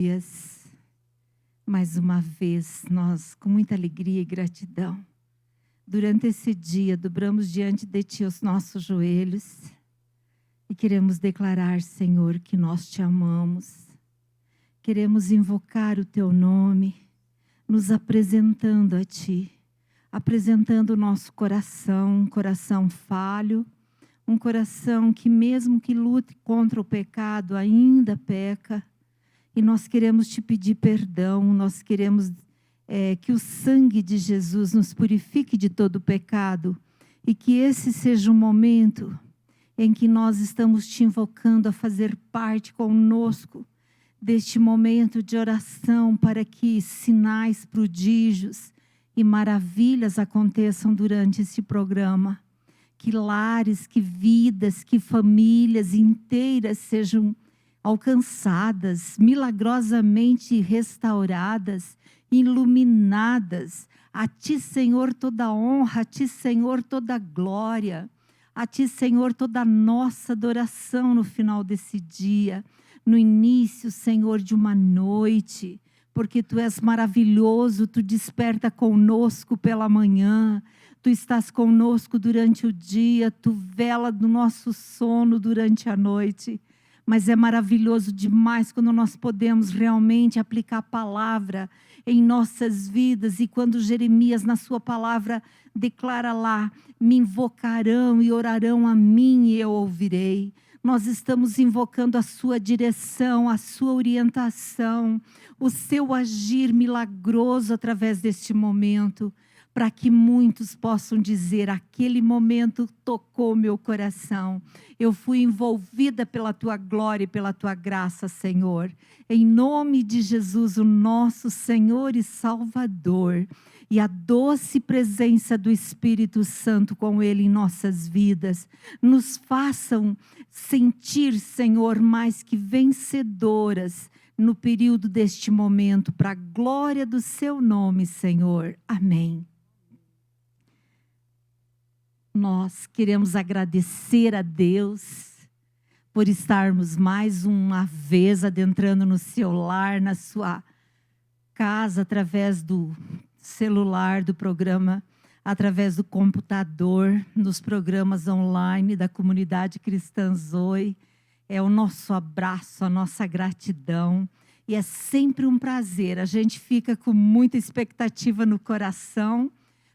dias, mais uma vez, nós, com muita alegria e gratidão, durante esse dia, dobramos diante de Ti os nossos joelhos e queremos declarar, Senhor, que nós Te amamos. Queremos invocar o Teu nome, nos apresentando a Ti, apresentando o nosso coração, um coração falho, um coração que mesmo que lute contra o pecado, ainda peca. E nós queremos Te pedir perdão, nós queremos que o sangue de Jesus nos purifique de todo o pecado. E que esse seja um momento em que nós estamos Te invocando a fazer parte conosco deste momento de oração, para que sinais, prodígios e maravilhas aconteçam durante este programa. Que lares, que vidas, que famílias inteiras sejam alcançadas, milagrosamente restauradas, iluminadas. A Ti, Senhor, toda honra, a Ti, Senhor, toda glória, a Ti, Senhor, toda a nossa adoração no final desse dia, no início, Senhor, de uma noite, porque Tu és maravilhoso, Tu desperta conosco pela manhã, Tu estás conosco durante o dia, Tu vela do nosso sono durante a noite. Mas é maravilhoso demais quando nós podemos realmente aplicar a palavra em nossas vidas. E quando Jeremias, na sua palavra, declara lá: me invocarão e orarão a mim e eu ouvirei. Nós estamos invocando a Sua direção, a Sua orientação, o Seu agir milagroso através deste momento, para que muitos possam dizer: aquele momento tocou meu coração. Eu fui envolvida pela Tua glória e pela Tua graça, Senhor. Em nome de Jesus, o nosso Senhor e Salvador. E a doce presença do Espírito Santo com Ele em nossas vidas, nos façam sentir, Senhor, mais que vencedoras no período deste momento, para a glória do Seu nome, Senhor. Amém. Nós queremos agradecer a Deus por estarmos mais uma vez adentrando no seu lar, na sua casa, através do celular, do programa, através do computador, nos programas online da comunidade cristã Zoe. É o nosso abraço, a nossa gratidão. E é sempre um prazer. A gente fica com muita expectativa no coração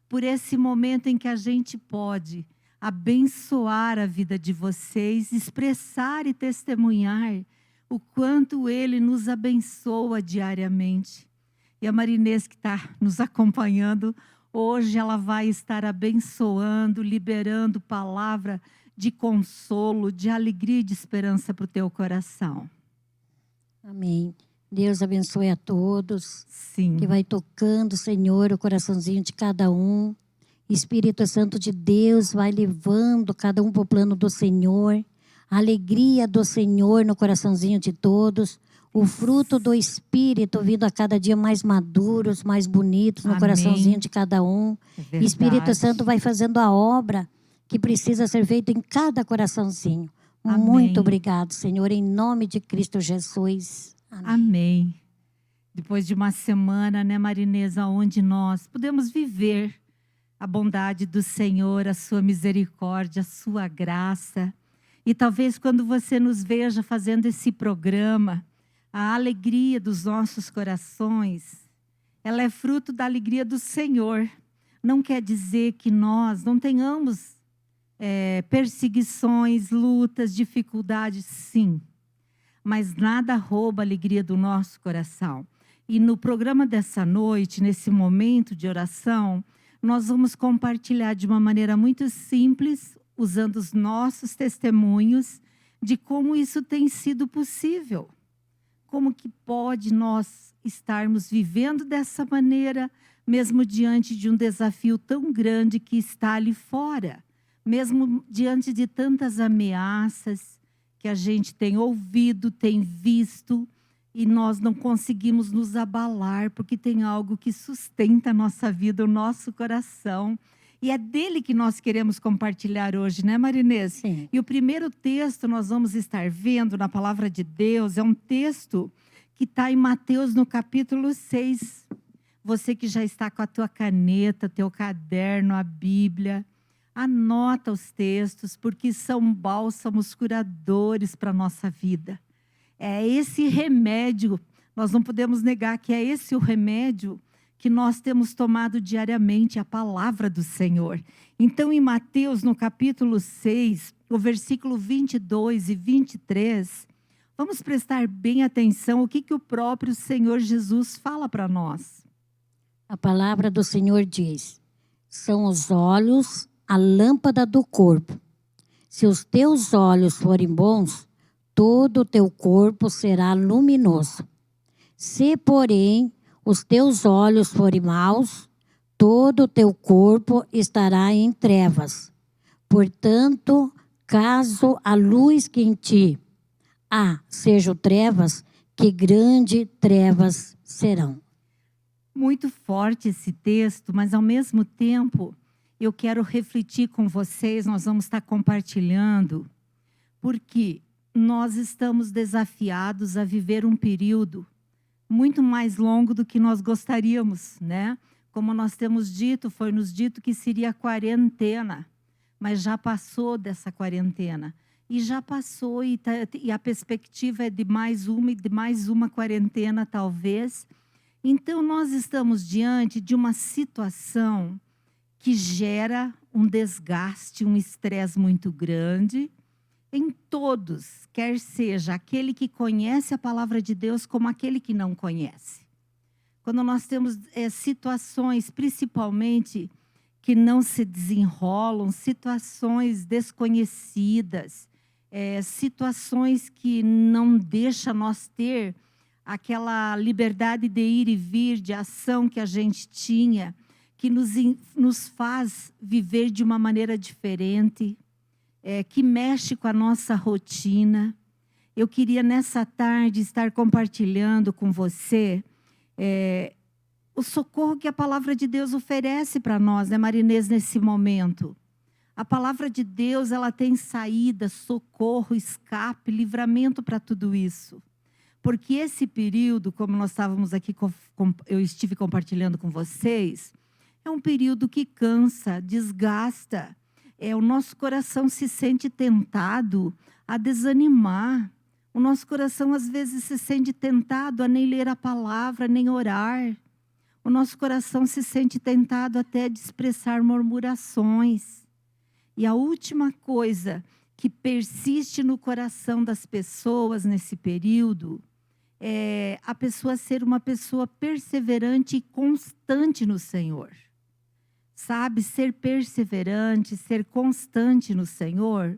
por esse momento em que a gente pode abençoar a vida de vocês, expressar e testemunhar o quanto Ele nos abençoa diariamente. E a Marinês, que está nos acompanhando, hoje ela vai estar abençoando, liberando palavra de consolo, de alegria e de esperança para o teu coração. Amém. Deus abençoe a todos. Sim. Que vai tocando, Senhor, o coraçãozinho de cada um. Espírito Santo de Deus vai levando cada um para o plano do Senhor. A alegria do Senhor no coraçãozinho de todos. O fruto do Espírito vindo a cada dia mais maduros, mais bonitos no Amém. Coraçãozinho de cada um. É Espírito Santo vai fazendo a obra que precisa ser feita em cada coraçãozinho. Amém. Muito obrigado, Senhor, em nome de Cristo Jesus. Amém. Amém. Depois de uma semana, né, Marinesa, onde nós podemos viver a bondade do Senhor, a sua misericórdia, a sua graça. E talvez quando você nos veja fazendo esse programa, a alegria dos nossos corações, ela é fruto da alegria do Senhor. Não quer dizer que nós não tenhamos perseguições, lutas, dificuldades, sim. Mas nada rouba a alegria do nosso coração. E no programa dessa noite, nesse momento de oração, nós vamos compartilhar de uma maneira muito simples, usando os nossos testemunhos, de como isso tem sido possível. Como que pode nós estarmos vivendo dessa maneira, mesmo diante de um desafio tão grande que está ali fora, mesmo diante de tantas ameaças que a gente tem ouvido, tem visto, e nós não conseguimos nos abalar, porque tem algo que sustenta a nossa vida, o nosso coração. E é dele que nós queremos compartilhar hoje, né, Marinês? Sim. E o primeiro texto nós vamos estar vendo na palavra de Deus é um texto que está em Mateus, no capítulo 6. Você que já está com a tua caneta, teu caderno, a Bíblia, anota os textos, porque são bálsamos curadores para a nossa vida. É esse remédio, nós não podemos negar que é esse o remédio que nós temos tomado diariamente, a palavra do Senhor. Então, em Mateus, no capítulo 6, o versículo 22 e 23, vamos prestar bem atenção o que o próprio Senhor Jesus fala para nós. A palavra do Senhor diz: são os olhos a lâmpada do corpo. Se os teus olhos forem bons, todo o teu corpo será luminoso. Se, porém, os teus olhos forem maus, todo o teu corpo estará em trevas. Portanto, caso a luz que em ti há sejam trevas, que grande trevas serão. Muito forte esse texto, mas ao mesmo tempo eu quero refletir com vocês, nós vamos estar compartilhando, porque nós estamos desafiados a viver um período muito mais longo do que nós gostaríamos, né? Como nós temos dito, foi nos dito que seria quarentena, mas já passou dessa quarentena. E já passou, e a perspectiva é de mais uma quarentena, talvez. Então, nós estamos diante de uma situação que gera um desgaste, um estresse muito grande em todos, quer seja aquele que conhece a palavra de Deus como aquele que não conhece. Quando nós temos situações, principalmente, que não se desenrolam, situações desconhecidas, situações que não deixam nós ter aquela liberdade de ir e vir, de ação que a gente tinha, que nos faz viver de uma maneira diferente, que mexe com a nossa rotina. Eu queria nessa tarde estar compartilhando com você o socorro que a palavra de Deus oferece para nós, né, Marinês, nesse momento. A palavra de Deus, ela tem saída, socorro, escape, livramento para tudo isso. Porque esse período, como nós estávamos aqui, eu estive compartilhando com vocês, é um período que cansa, desgasta. O nosso coração se sente tentado a desanimar. O nosso coração, às vezes, se sente tentado a nem ler a palavra, nem orar. O nosso coração se sente tentado até de expressar murmurações. E a última coisa que persiste no coração das pessoas nesse período é a pessoa ser uma pessoa perseverante e constante no Senhor. Sabe, ser perseverante, ser constante no Senhor,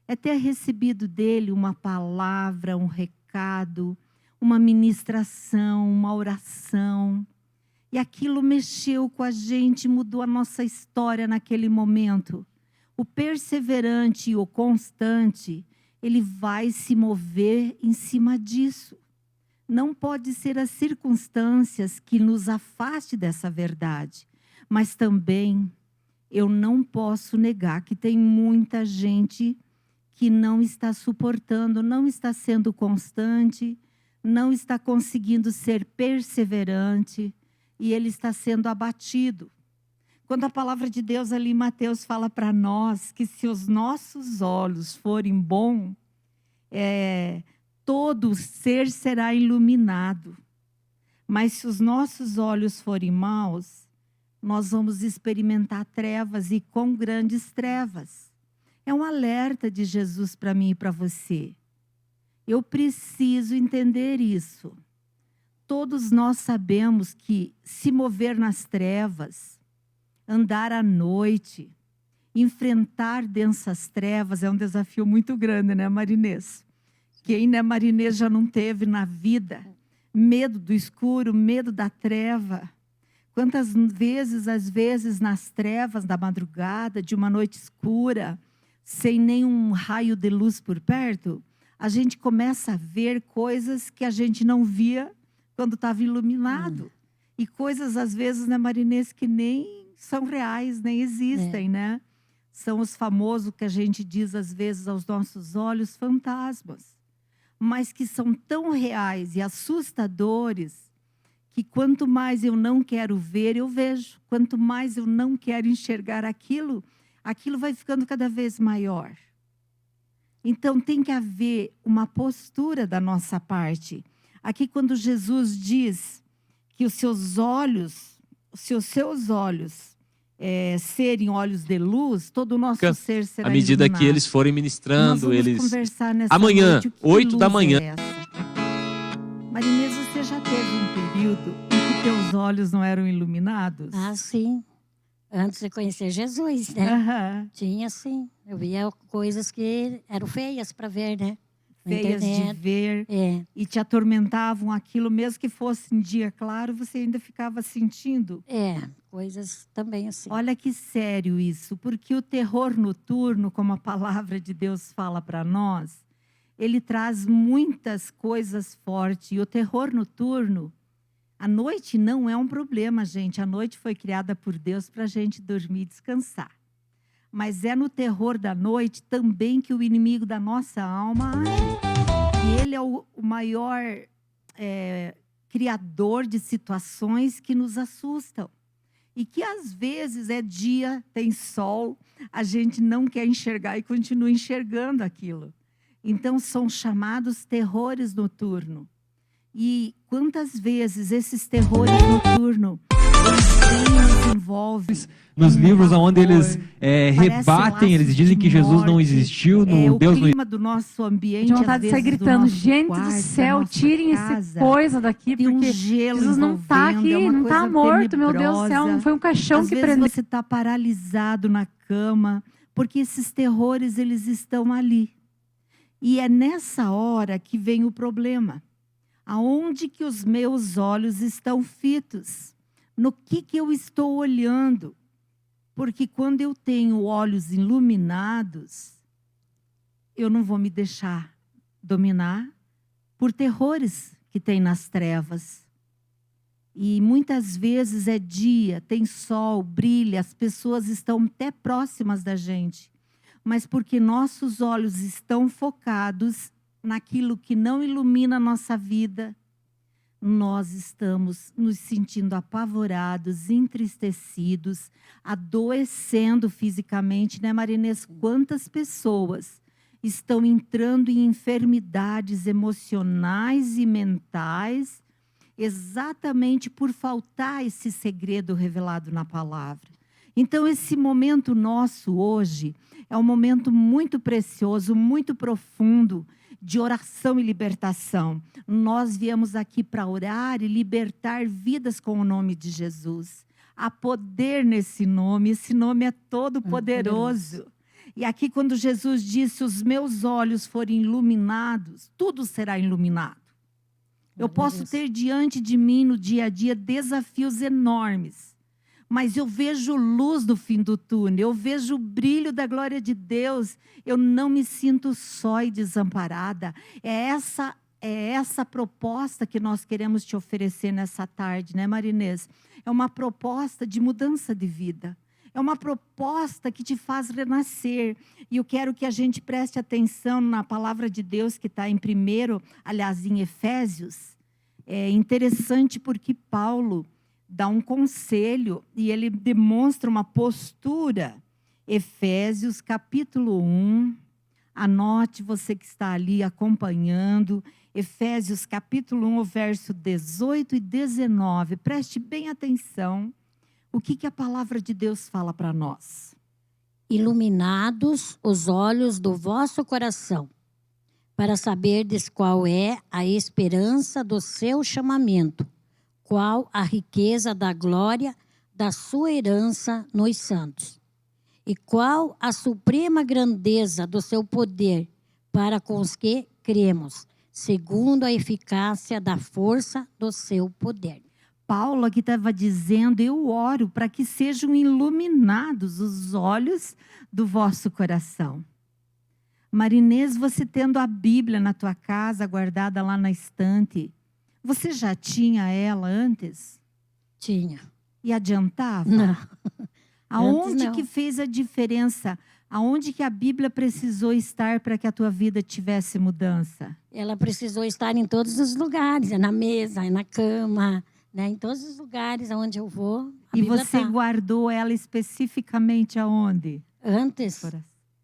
é ter recebido dele uma palavra, um recado, uma ministração, uma oração. E aquilo mexeu com a gente, mudou a nossa história naquele momento. O perseverante e o constante, ele vai se mover em cima disso. Não pode ser as circunstâncias que nos afaste dessa verdade. Mas também eu não posso negar que tem muita gente que não está suportando, não está sendo constante, não está conseguindo ser perseverante e ele está sendo abatido. Quando a palavra de Deus ali em Mateus fala para nós que se os nossos olhos forem bons, todo ser será iluminado. Mas se os nossos olhos forem maus, nós vamos experimentar trevas e com grandes trevas. É um alerta de Jesus para mim e para você. Eu preciso entender isso. Todos nós sabemos que se mover nas trevas, andar à noite, enfrentar densas trevas é um desafio muito grande, né, Marinês? Quem, né, Marinês, já não teve na vida medo do escuro, medo da treva? Quantas vezes, às vezes, nas trevas da madrugada, de uma noite escura, sem nenhum raio de luz por perto, a gente começa a ver coisas que a gente não via quando estava iluminado. E coisas, às vezes, né, Marinês, que nem são reais, nem existem, né? São os famosos que a gente diz, às vezes, aos nossos olhos, fantasmas. mas que são tão reais e assustadores que quanto mais eu não quero ver, eu vejo. Quanto mais eu não quero enxergar aquilo, aquilo vai ficando cada vez maior. Então tem que haver uma postura da nossa parte. Aqui quando Jesus diz que os seus olhos, se os seus olhos serem olhos de luz, todo o nosso ser será À medida iluminado. que eles forem Nós ministrando, vamos eles... conversar nessa Amanhã, noite, que 8 da luz manhã. é essa? Marinês, você já teve um período em que teus olhos não eram iluminados? Ah, sim. Antes de conhecer Jesus, né? Aham. Tinha, sim. Eu via coisas que eram feias para ver, né? Na Feias de internet. ver É, e te atormentavam aquilo, mesmo que fosse em dia claro, você ainda ficava sentindo. coisas também assim. Olha que sério isso, porque o terror noturno, como a palavra de Deus fala para nós, ele traz muitas coisas fortes. E o terror noturno, a noite não é um problema, gente. A noite foi criada por Deus para a gente dormir e descansar. Mas é no terror da noite também que o inimigo da nossa alma age. E ele é o maior criador de situações que nos assustam. E que às vezes é dia, tem sol, a gente não quer enxergar e continua enxergando aquilo. Então são chamados terrores noturnos. E quantas vezes esses terrores noturnos, eles nos envolvem. Nos com livros onde pavor, eles rebatem, laços eles dizem de que Jesus não morte, existiu, o Deus não clima do nosso ambiente, De às vontade de sair vezes, do gritando, nosso gente quarto, do da céu, nossa tirem casa, esse coisa daqui, tem um porque gelo Jesus não está envolvendo, aqui, é uma não está coisa morto, meu Deus do céu, tenebrosa. não foi um caixão Às que vezes prendeu. você está paralisado na cama, porque esses terrores, eles estão ali. E é nessa hora que vem o problema. Aonde que os meus olhos estão fitos? No que eu estou olhando? Porque quando eu tenho olhos iluminados, eu não vou me deixar dominar por terrores que tem nas trevas. E muitas vezes é dia, tem sol, brilha, as pessoas estão até próximas da gente. Mas porque nossos olhos estão focados naquilo que não ilumina a nossa vida, nós estamos nos sentindo apavorados, entristecidos, adoecendo fisicamente, né, Marinês? Quantas pessoas estão entrando em enfermidades emocionais e mentais, exatamente por faltar esse segredo revelado na palavra. Então, esse momento nosso hoje é um momento muito precioso, muito profundo, de oração e libertação. Nós viemos aqui para orar e libertar vidas com o nome de Jesus. Há poder nesse nome, esse nome é todo poderoso. E aqui quando Jesus disse, os meus olhos forem iluminados, tudo será iluminado. Eu posso ter diante de mim no dia a dia desafios enormes, mas eu vejo luz no fim do túnel, eu vejo o brilho da glória de Deus, eu não me sinto só e desamparada. É essa proposta que nós queremos te oferecer nessa tarde, né, Marinês? É uma proposta de mudança de vida. É uma proposta que te faz renascer. E eu quero que a gente preste atenção na palavra de Deus que está em em Efésios. É interessante porque Paulo dá um conselho e ele demonstra uma postura. Efésios capítulo 1. Anote você que está ali acompanhando. Efésios capítulo 1, verso 18 e 19. Preste bem atenção. O que a palavra de Deus fala para nós? Iluminados os olhos do vosso coração, para saberdes qual é a esperança do seu chamamento, qual a riqueza da glória da sua herança nos santos, e qual a suprema grandeza do seu poder para com os que cremos, segundo a eficácia da força do seu poder. Paulo aqui estava dizendo, eu oro para que sejam iluminados os olhos do vosso coração. Marinês, você tendo a Bíblia na tua casa, guardada lá na estante, você já tinha ela antes? Tinha. E adiantava? Não. Aonde Antes não. que fez a diferença Aonde que a Bíblia precisou estar para que a tua vida tivesse mudança? Ela precisou estar em todos os lugares, na mesa, na cama, né? Em todos os lugares onde eu vou, a E Bíblia você tá. guardou ela especificamente aonde? Antes,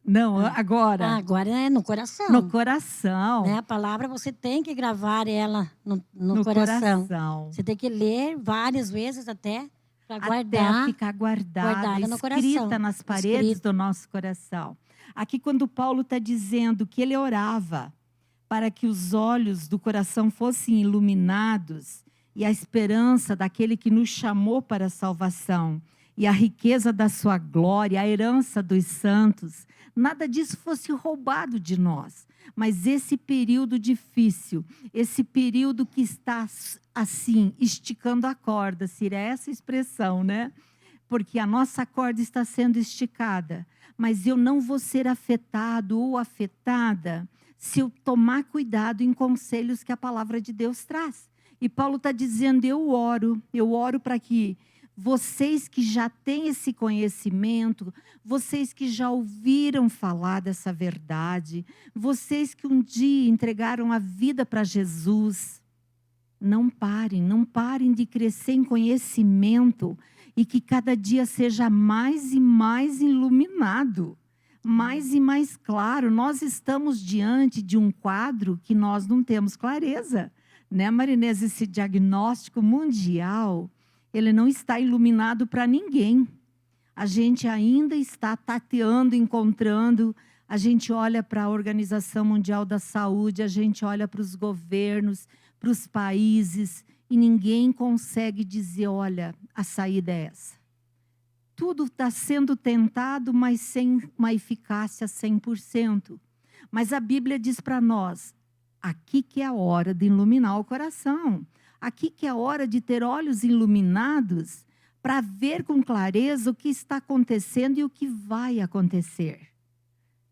Não, agora. agora é no coração. No coração. Né? A palavra você tem que gravar ela no No coração. coração. Você tem que ler várias vezes até para Até guardar. ficar guardada no escrita coração. nas paredes Escrito. do nosso coração. Aqui quando Paulo está dizendo que ele orava para que os olhos do coração fossem iluminados e a esperança daquele que nos chamou para a salvação e a riqueza da sua glória, a herança dos santos, nada disso fosse roubado de nós. Mas esse período difícil, esse período que está assim, esticando a corda, seria essa expressão, né? Porque a nossa corda está sendo esticada, mas eu não vou ser afetado ou afetada se eu tomar cuidado em conselhos que a palavra de Deus traz. E Paulo está dizendo, eu oro para que vocês que já têm esse conhecimento, vocês que já ouviram falar dessa verdade, vocês que um dia entregaram a vida para Jesus, não parem de crescer em conhecimento e que cada dia seja mais e mais iluminado, mais e mais claro. Nós estamos diante de um quadro que nós não temos clareza, né, Marinês? Esse diagnóstico mundial, ele não está iluminado para ninguém. A gente ainda está tateando, encontrando. A gente olha para a Organização Mundial da Saúde, a gente olha para os governos, para os países, e ninguém consegue dizer, olha, a saída é essa. Tudo está sendo tentado, mas sem uma eficácia 100%. Mas a Bíblia diz para nós, aqui que é a hora de iluminar o coração. Aqui que é a hora de ter olhos iluminados para ver com clareza o que está acontecendo e o que vai acontecer.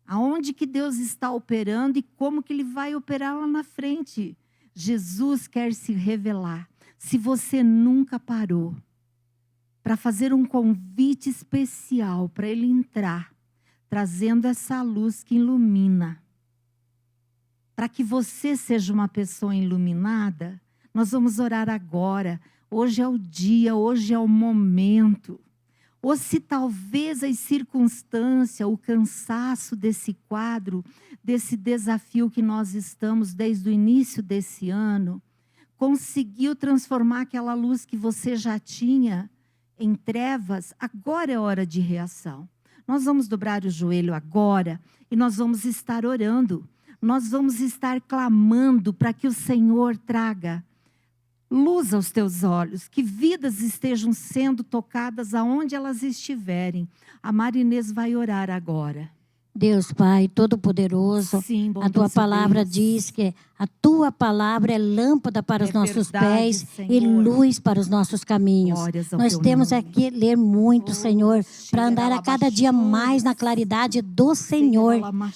Aonde que Deus está operando e como que Ele vai operar lá na frente. Jesus quer se revelar. Se você nunca parou para fazer um convite especial para Ele entrar, trazendo essa luz que ilumina, para que você seja uma pessoa iluminada, nós vamos orar agora. Hoje é o dia, hoje é o momento. Ou se talvez as circunstâncias, o cansaço desse quadro, desse desafio que nós estamos desde o início desse ano, conseguiu transformar aquela luz que você já tinha em trevas, agora é hora de reação. Nós vamos dobrar o joelho agora e nós vamos estar orando. Nós vamos estar clamando para que o Senhor traga luz aos teus olhos, que vidas estejam sendo tocadas aonde elas estiverem. A Marinês vai orar agora. Deus Pai Todo-Poderoso, Sim, a Tua bondoso palavra Deus. diz que a Tua palavra é lâmpada para os nossos verdade, pés Senhor. e luz para os nossos caminhos. Glórias ao Nós teu temos nome. aqui ler muito, Senhor, para andar a cada dia mais na claridade do Senhor.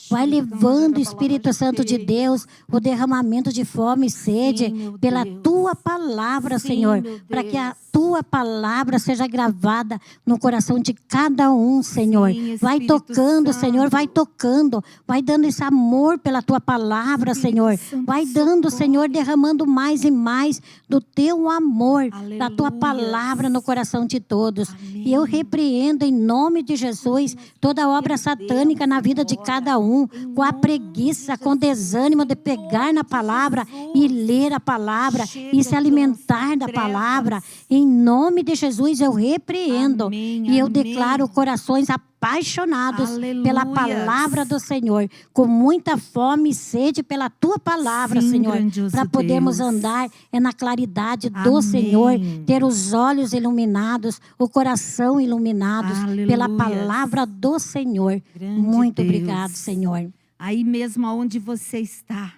Vai levando, Espírito Santo de Deus, o derramamento de fome e sede Sim, meu pela Deus. Tua palavra, Sim, Senhor, meu para que a Deus. Tua palavra seja gravada no coração de cada um, Senhor. Sim, Vai Espírito tocando, Santo. Senhor, vai tocando, vai dando esse amor pela Tua palavra, Espírito Senhor. Santo, Vai dando, socorre. Senhor, derramando mais e mais do Teu amor, da Tua Aleluias. palavra no coração de todos. Amém. E eu repreendo em nome de Jesus toda obra satânica na vida de cada um, com a preguiça, com o desânimo de pegar na palavra e ler a palavra e se alimentar da palavra. Em nome de Jesus eu repreendo Amém, e eu amém. declaro corações apaixonados pela Aleluias. palavra do Senhor, com muita fome e sede pela Tua palavra, Sim, Senhor, grandioso para podermos Deus. andar na claridade do Amém. Senhor, ter os olhos iluminados, o coração iluminados pela Aleluias. palavra do Senhor. Grande Muito Deus. obrigado, Senhor. Aí mesmo onde você está,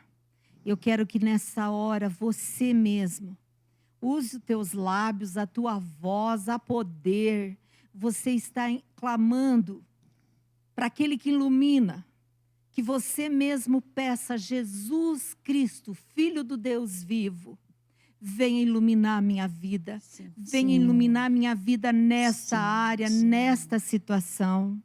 eu quero que nessa hora você mesmo use os teus lábios, a tua voz, a poder. Você está clamando para aquele que ilumina, que você mesmo peça, Jesus Cristo, Filho do Deus vivo, venha iluminar a minha vida, venha Sim. iluminar a minha vida nesta Sim, área, sim. nesta situação.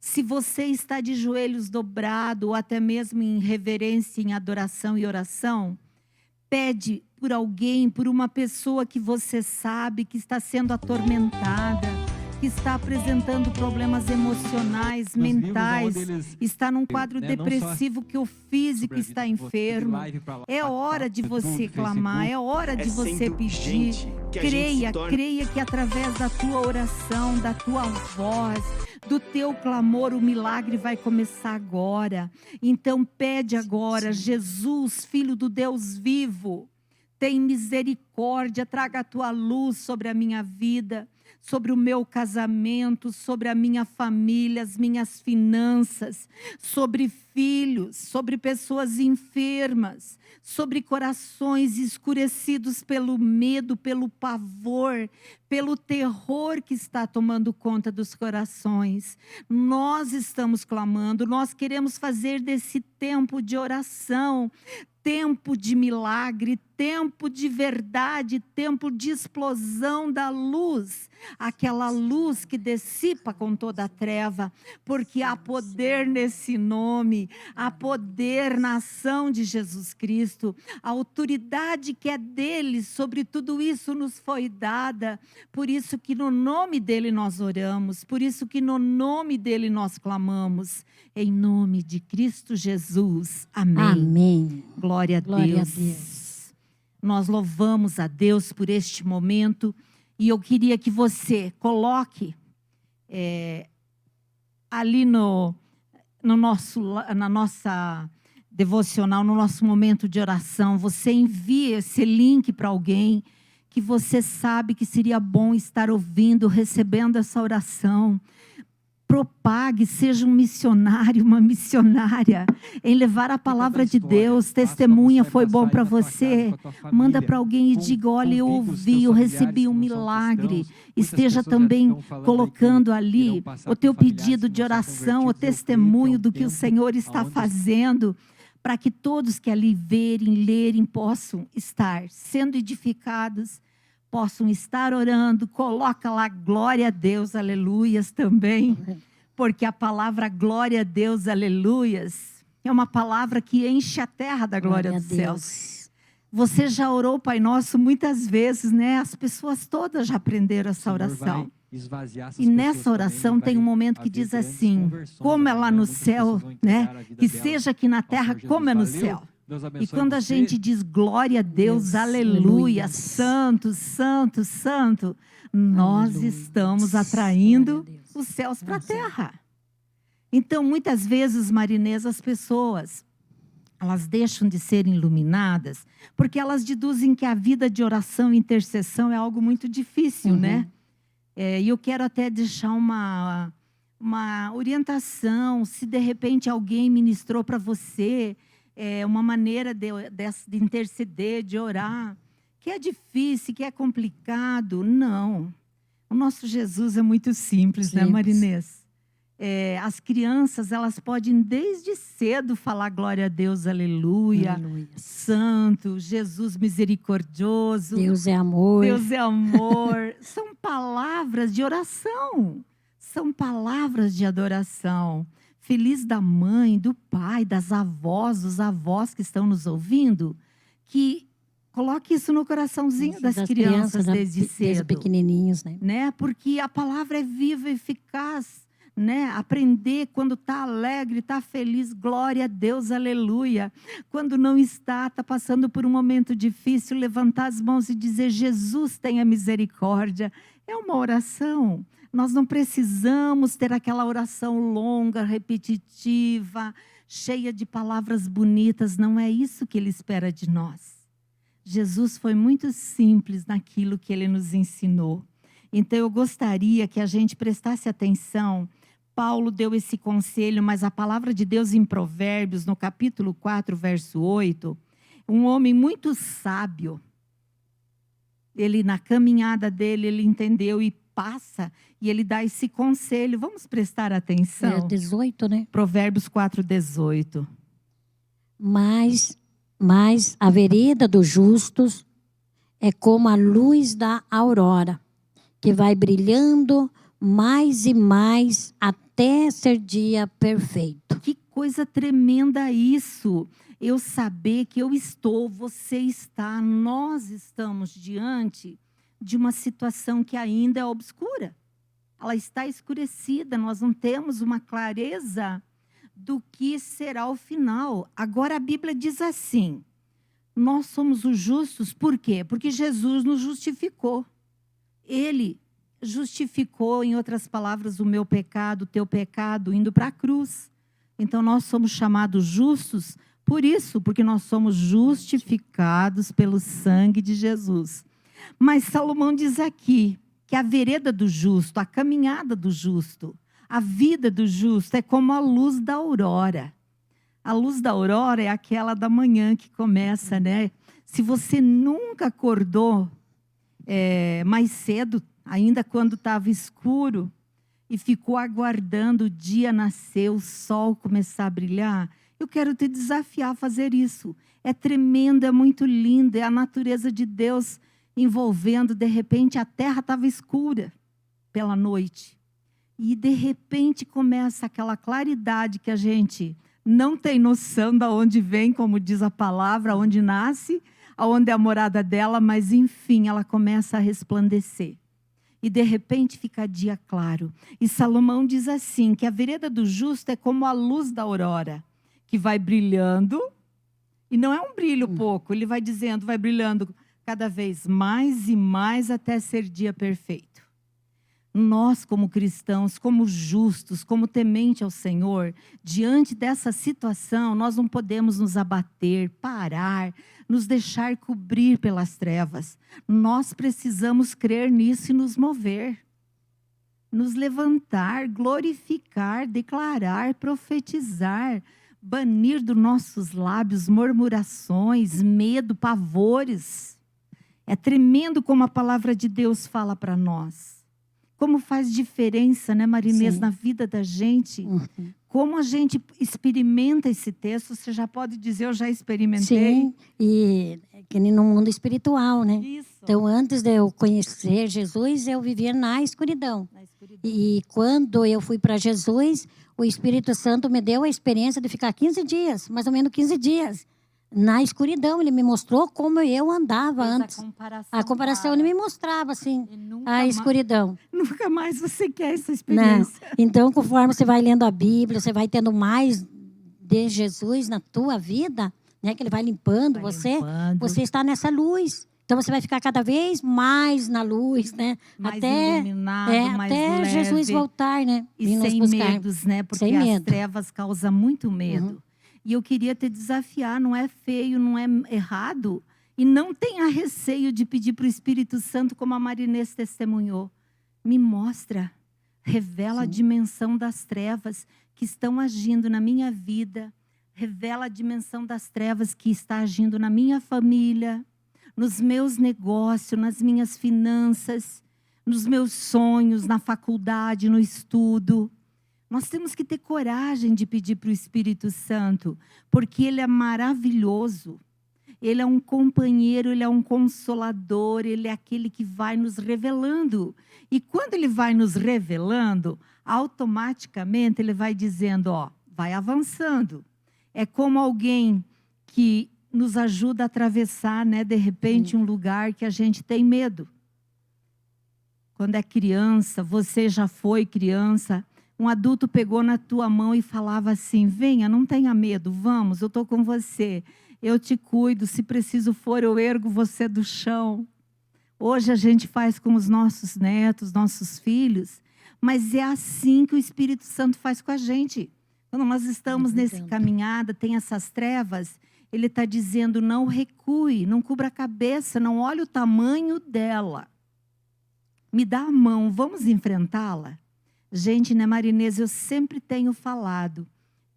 Se você está de joelhos dobrados, ou até mesmo em reverência, em adoração e oração, pede por alguém, por uma pessoa que você sabe que está sendo atormentada, que está apresentando problemas emocionais, mentais, está num quadro depressivo, que o físico está enfermo. É hora de você clamar, é hora de você pedir. Creia que através da tua oração, da tua voz, do teu clamor, o milagre vai começar agora. Então pede agora: Jesus, Filho do Deus vivo, tem misericórdia, traga a tua luz sobre a minha vida, sobre o meu casamento, sobre a minha família, as minhas finanças, sobre filhos, sobre pessoas enfermas, sobre corações escurecidos pelo medo, pelo pavor, pelo terror que está tomando conta dos corações. Nós estamos clamando, nós queremos fazer desse tempo de oração tempo de milagre, tempo de verdade, tempo de explosão da luz, aquela luz que dissipa com toda a treva, porque há poder nesse nome, há poder na ação de Jesus Cristo, a autoridade que é dele sobre tudo isso nos foi dada, por isso que no nome dele nós oramos, por isso que no nome dele nós clamamos, em nome de Cristo Jesus, amém. Amém. Glória a Deus. Nós louvamos a Deus por este momento e eu queria que você coloque ali na nossa devocional, no nosso momento de oração, você envia esse link para alguém que você sabe que seria bom estar ouvindo, recebendo essa oração. Propague, seja um missionário, uma missionária, em levar a palavra de Deus. Testemunha, foi bom para você. Manda para alguém e diga: olha, eu ouvi, eu recebi um milagre. Esteja também colocando ali o teu pedido de oração, o testemunho do que o Senhor está fazendo, para que todos que ali verem, lerem, possam estar sendo edificados, possam estar orando. Coloca lá glória a Deus, aleluias também, porque a palavra glória a Deus, aleluias, é uma palavra que enche a terra da glória dos céus. Você já orou Pai Nosso muitas vezes, né? As pessoas todas já aprenderam essa oração. E nessa oração tem um momento que diz assim: como é lá no céu, né? Que seja aqui na terra como é no céu. E quando a gente diz glória a Deus, aleluia, santo, santo, santo, nós estamos atraindo os céus para a terra. Então, muitas vezes, Marinês, as pessoas, elas deixam de ser iluminadas porque elas deduzem que a vida de oração e intercessão é algo muito difícil, né? E eu quero até deixar uma orientação, se de repente alguém ministrou para você uma maneira de interceder, de orar, que é difícil, que é complicado. Não. O nosso Jesus é muito simples, né, Marinês? As crianças, elas podem desde cedo falar glória a Deus, aleluia, santo, Jesus misericordioso. Deus é amor. Deus é amor. São palavras de oração, são palavras de adoração. Feliz da mãe, do pai, das avós, dos avós que estão nos ouvindo, que coloque isso no coraçãozinho das crianças desde cedo. Desde pequenininhos, né? Porque a palavra é viva e eficaz, né? Aprender quando está alegre, está feliz, glória a Deus, aleluia. Quando não está passando por um momento difícil, levantar as mãos e dizer: Jesus, tenha misericórdia. É uma oração. Nós não precisamos ter aquela oração longa, repetitiva, cheia de palavras bonitas. Não é isso que Ele espera de nós. Jesus foi muito simples naquilo que Ele nos ensinou. Então, eu gostaria que a gente prestasse atenção. Paulo deu esse conselho, mas a palavra de Deus em Provérbios, no capítulo 4, verso 8, um homem muito sábio, ele na caminhada dele, ele entendeu e passa, e ele dá esse conselho. Vamos prestar atenção. 18, né? Provérbios 4, 18. Mas a vereda dos justos é como a luz da aurora, que vai brilhando, mais e mais até ser dia perfeito. Que coisa tremenda isso! Eu saber que eu estou, você está, nós estamos diante de uma situação que ainda é obscura. Ela está escurecida, nós não temos uma clareza do que será o final. Agora a Bíblia diz assim: nós somos os justos, por quê? Porque Jesus nos justificou. Ele justificou, em outras palavras, o meu pecado, o teu pecado, indo para a cruz. Então nós somos chamados justos por isso, porque nós somos justificados pelo sangue de Jesus. Mas Salomão diz aqui que a vereda do justo, a caminhada do justo, a vida do justo é como a luz da aurora. A luz da aurora é aquela da manhã que começa, né? Se você nunca acordou mais cedo, ainda quando estava escuro, e ficou aguardando o dia nascer, o sol começar a brilhar, eu quero te desafiar a fazer isso. É tremendo, é muito lindo, é a natureza de Deus envolvendo. De repente a terra estava escura pela noite. E de repente começa aquela claridade que a gente não tem noção de onde vem, como diz a palavra, onde nasce, aonde é a morada dela, mas enfim, ela começa a resplandecer. E de repente fica dia claro. E Salomão diz assim, que a vereda do justo é como a luz da aurora, que vai brilhando, e não é um brilho pouco, ele vai dizendo, vai brilhando cada vez mais e mais até ser dia perfeito. Nós, como cristãos, como justos, como temente ao Senhor, diante dessa situação, nós não podemos nos abater, parar, nos deixar cobrir pelas trevas. Nós precisamos crer nisso e nos mover. Nos levantar, glorificar, declarar, profetizar, banir dos nossos lábios murmurações, medo, pavores. É tremendo como a palavra de Deus fala para nós. Como faz diferença, né, Marinês, na vida da gente. Como a gente experimenta esse texto. Você já pode dizer, eu já experimentei. Sim, e que nem no mundo espiritual, né? Isso. Então, antes de eu conhecer Jesus, eu vivia na escuridão. Na escuridão. E quando eu fui para Jesus, o Espírito Santo me deu a experiência de ficar 15 dias, mais ou menos 15 dias, na escuridão. Ele me mostrou como eu andava antes. A comparação ele me mostrava, assim, a escuridão. Nunca mais você quer essa Não. experiência. Então, conforme você vai lendo a Bíblia, você vai tendo mais de Jesus na tua vida, né? Que ele vai limpando você. Você está nessa luz. Então, você vai ficar cada vez mais na luz, né? Mais iluminado, mais até leve. Jesus voltar, né? E Vir nos sem buscar. medos, né? Porque Sem as medo. trevas causam muito medo. E eu queria te desafiar, não é feio, não é errado. E não tenha receio de pedir para o Espírito Santo, como a Marinês testemunhou. Me mostra, revela a dimensão das trevas que estão agindo na minha vida. Revela a dimensão das trevas que está agindo na minha família, nos meus negócios, nas minhas finanças, nos meus sonhos, na faculdade, no estudo. Nós temos que ter coragem de pedir para o Espírito Santo, porque Ele é maravilhoso. Ele é um companheiro, Ele é um consolador, Ele é aquele que vai nos revelando. E quando Ele vai nos revelando, automaticamente Ele vai dizendo, ó, vai avançando. É como alguém que nos ajuda a atravessar, né, de repente, um lugar que a gente tem medo. Quando é criança, você já foi criança, um adulto pegou na tua mão e falava assim, venha, não tenha medo, vamos, eu estou com você. Eu te cuido, se preciso for, eu ergo você do chão. Hoje a gente faz com os nossos netos, nossos filhos, mas é assim que o Espírito Santo faz com a gente. Quando nós estamos nessa caminhada, tem essas trevas, Ele está dizendo, não recue, não cubra a cabeça, não olhe o tamanho dela. Me dá a mão, vamos enfrentá-la? Gente, né, Marinês, eu sempre tenho falado,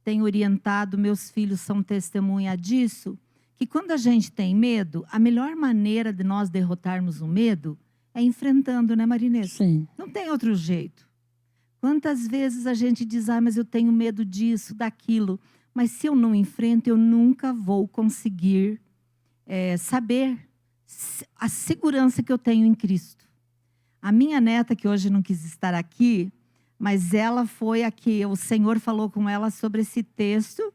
tenho orientado, meus filhos são testemunha disso, que quando a gente tem medo, a melhor maneira de nós derrotarmos o medo é enfrentando, né, Marinês? Sim. Não tem outro jeito. Quantas vezes a gente diz, mas eu tenho medo disso, daquilo, mas se eu não enfrento, eu nunca vou conseguir saber a segurança que eu tenho em Cristo. A minha neta, que hoje não quis estar aqui, mas ela foi a que o Senhor falou com ela sobre esse texto,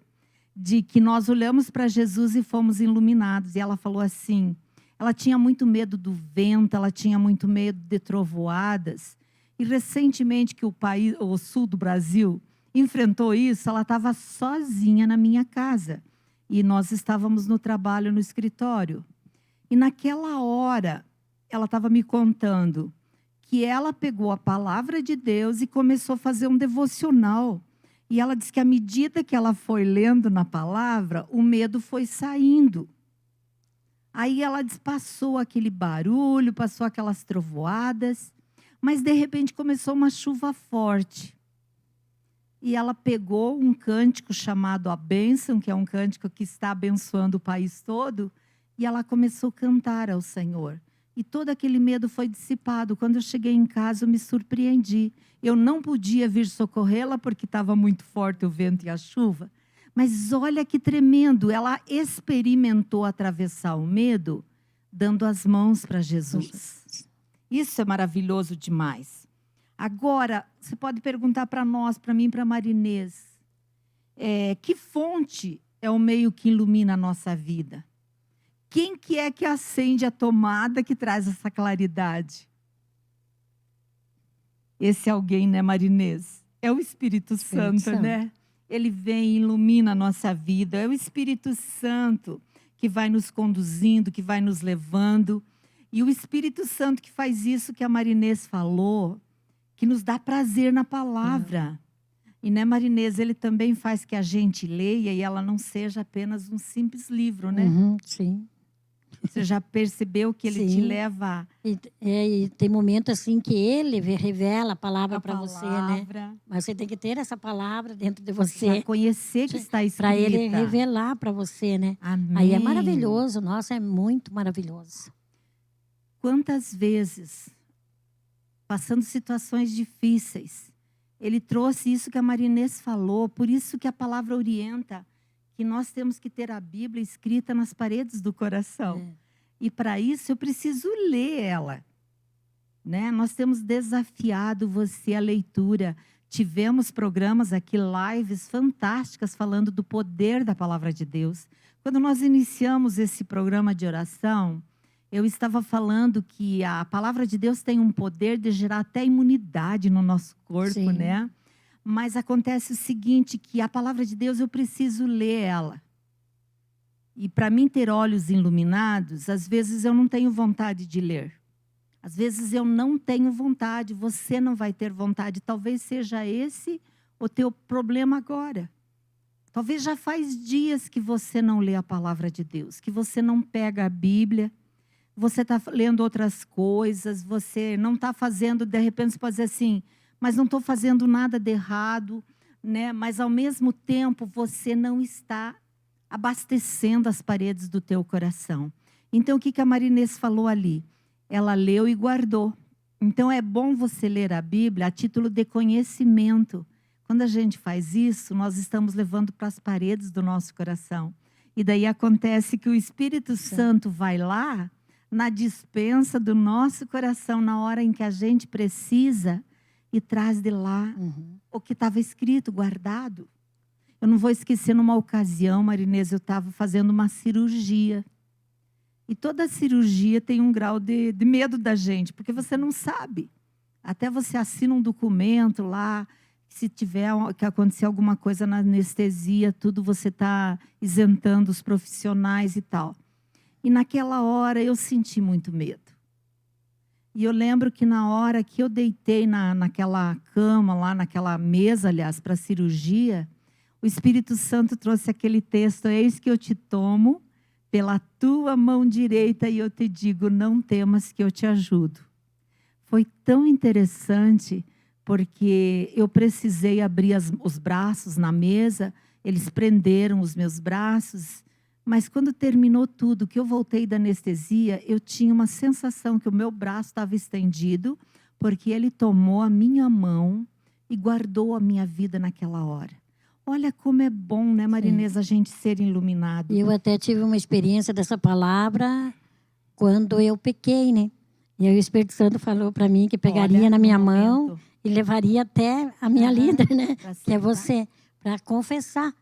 de que nós olhamos para Jesus e fomos iluminados. E ela falou assim, ela tinha muito medo do vento, ela tinha muito medo de trovoadas. E recentemente que o sul do Brasil enfrentou isso, ela estava sozinha na minha casa. E nós estávamos no trabalho, no escritório. E naquela hora, ela estava me contando que ela pegou a palavra de Deus e começou a fazer um devocional. E ela disse que à medida que ela foi lendo na palavra, o medo foi saindo. Aí ela disse, passou aquele barulho, passou aquelas trovoadas, mas de repente começou uma chuva forte. E ela pegou um cântico chamado A Bênção, que é um cântico que está abençoando o país todo, e ela começou a cantar ao Senhor. E todo aquele medo foi dissipado. Quando eu cheguei em casa, eu me surpreendi. Eu não podia vir socorrê-la porque estava muito forte o vento e a chuva. Mas olha que tremendo, ela experimentou atravessar o medo, dando as mãos para Jesus. Isso é maravilhoso demais. Agora, você pode perguntar para nós, para mim, para Marinês, que fonte é o meio que ilumina a nossa vida? Quem que é que acende a tomada que traz essa claridade? Esse alguém, né, Marinês? É o Espírito Santo, né? Ele vem e ilumina a nossa vida. É o Espírito Santo que vai nos conduzindo, que vai nos levando. E o Espírito Santo que faz isso que a Marinês falou, que nos dá prazer na palavra. E, né, Marinês, ele também faz que a gente leia e ela não seja apenas um simples livro, né? Sim. Você já percebeu que ele te leva... E tem momento assim que ele revela a palavra para você, né? Mas você tem que ter essa palavra dentro de você. Já conhecer que está escrita. Para ele revelar para você, né? Amém. Aí é maravilhoso, nossa, é muito maravilhoso. Quantas vezes, passando situações difíceis, ele trouxe isso que a Marinês falou, por isso que a palavra orienta, que nós temos que ter a Bíblia escrita nas paredes do coração. E para isso eu preciso ler ela. Né? Nós temos desafiado você à leitura. Tivemos programas aqui, lives fantásticas, falando do poder da palavra de Deus. Quando nós iniciamos esse programa de oração, eu estava falando que a palavra de Deus tem um poder de gerar até imunidade no nosso corpo, né? Mas acontece o seguinte, que a palavra de Deus eu preciso ler ela. E para mim ter olhos iluminados, às vezes eu não tenho vontade de ler. Às vezes eu não tenho vontade, você não vai ter vontade. Talvez seja esse o teu problema agora. Talvez já faz dias que você não lê a palavra de Deus, que você não pega a Bíblia, você está lendo outras coisas, você não está fazendo, de repente você pode dizer assim, mas não estou fazendo nada de errado, né? Mas ao mesmo tempo você não está abastecendo as paredes do teu coração. Então o que a Marinês falou ali? Ela leu e guardou. Então é bom você ler a Bíblia a título de conhecimento. Quando a gente faz isso, nós estamos levando para as paredes do nosso coração. E daí acontece que o Espírito Santo vai lá na dispensa do nosso coração, na hora em que a gente precisa, e traz de lá o que estava escrito, guardado. Eu não vou esquecer, numa ocasião, Marinês, eu estava fazendo uma cirurgia. E toda cirurgia tem um grau de medo da gente, porque você não sabe. Até você assina um documento lá, se tiver que acontecer alguma coisa na anestesia, tudo você está isentando os profissionais e tal. E naquela hora eu senti muito medo. E eu lembro que na hora que eu deitei naquela cama, lá naquela mesa, aliás, para a cirurgia, o Espírito Santo trouxe aquele texto, eis que eu te tomo pela tua mão direita e eu te digo, não temas que eu te ajudo. Foi tão interessante, porque eu precisei abrir os braços na mesa, eles prenderam os meus braços, mas quando terminou tudo, que eu voltei da anestesia, eu tinha uma sensação que o meu braço estava estendido, porque ele tomou a minha mão e guardou a minha vida naquela hora. Olha como é bom, né, Marinês, a gente ser iluminado. Eu até tive uma experiência dessa palavra quando eu pequei, né? E aí o Espírito Santo falou para mim que pegaria Olha, na no minha mão momento, e levaria até a minha líder, né? pra Que é ser, tá? você, para confessar,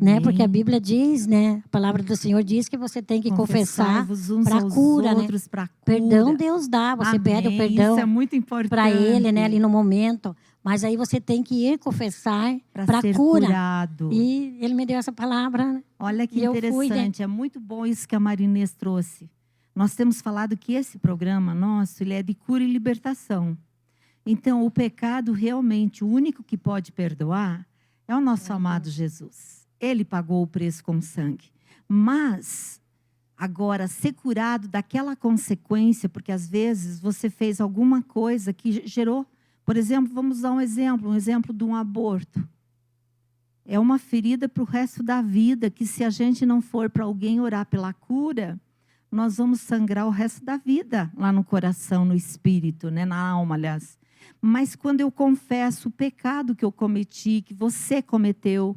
né? Porque a Amém. Bíblia diz, né? A palavra do Senhor diz que você tem que confessar Confessai-vos uns para aos cura, né? outros para cura. Perdão Deus dá, você pede o Amém. Isso perdão é muito importante. para Ele, né? Ali no momento. Mas aí você tem que ir confessar para ser cura. curado. E Ele me deu essa palavra, né? Olha que E eu fui, né? interessante, é muito bom isso que a Marinês trouxe. Nós temos falado que esse programa nosso, ele é de cura e libertação. Então, o pecado realmente, o único que pode perdoar é o nosso amado Jesus. Ele pagou o preço com sangue. Mas, agora, ser curado daquela consequência, porque às vezes você fez alguma coisa que gerou, por exemplo, vamos dar um exemplo de um aborto. É uma ferida para o resto da vida, que se a gente não for para alguém orar pela cura, nós vamos sangrar o resto da vida, lá no coração, no espírito, né? Na alma, aliás. Mas quando eu confesso o pecado que eu cometi, que você cometeu,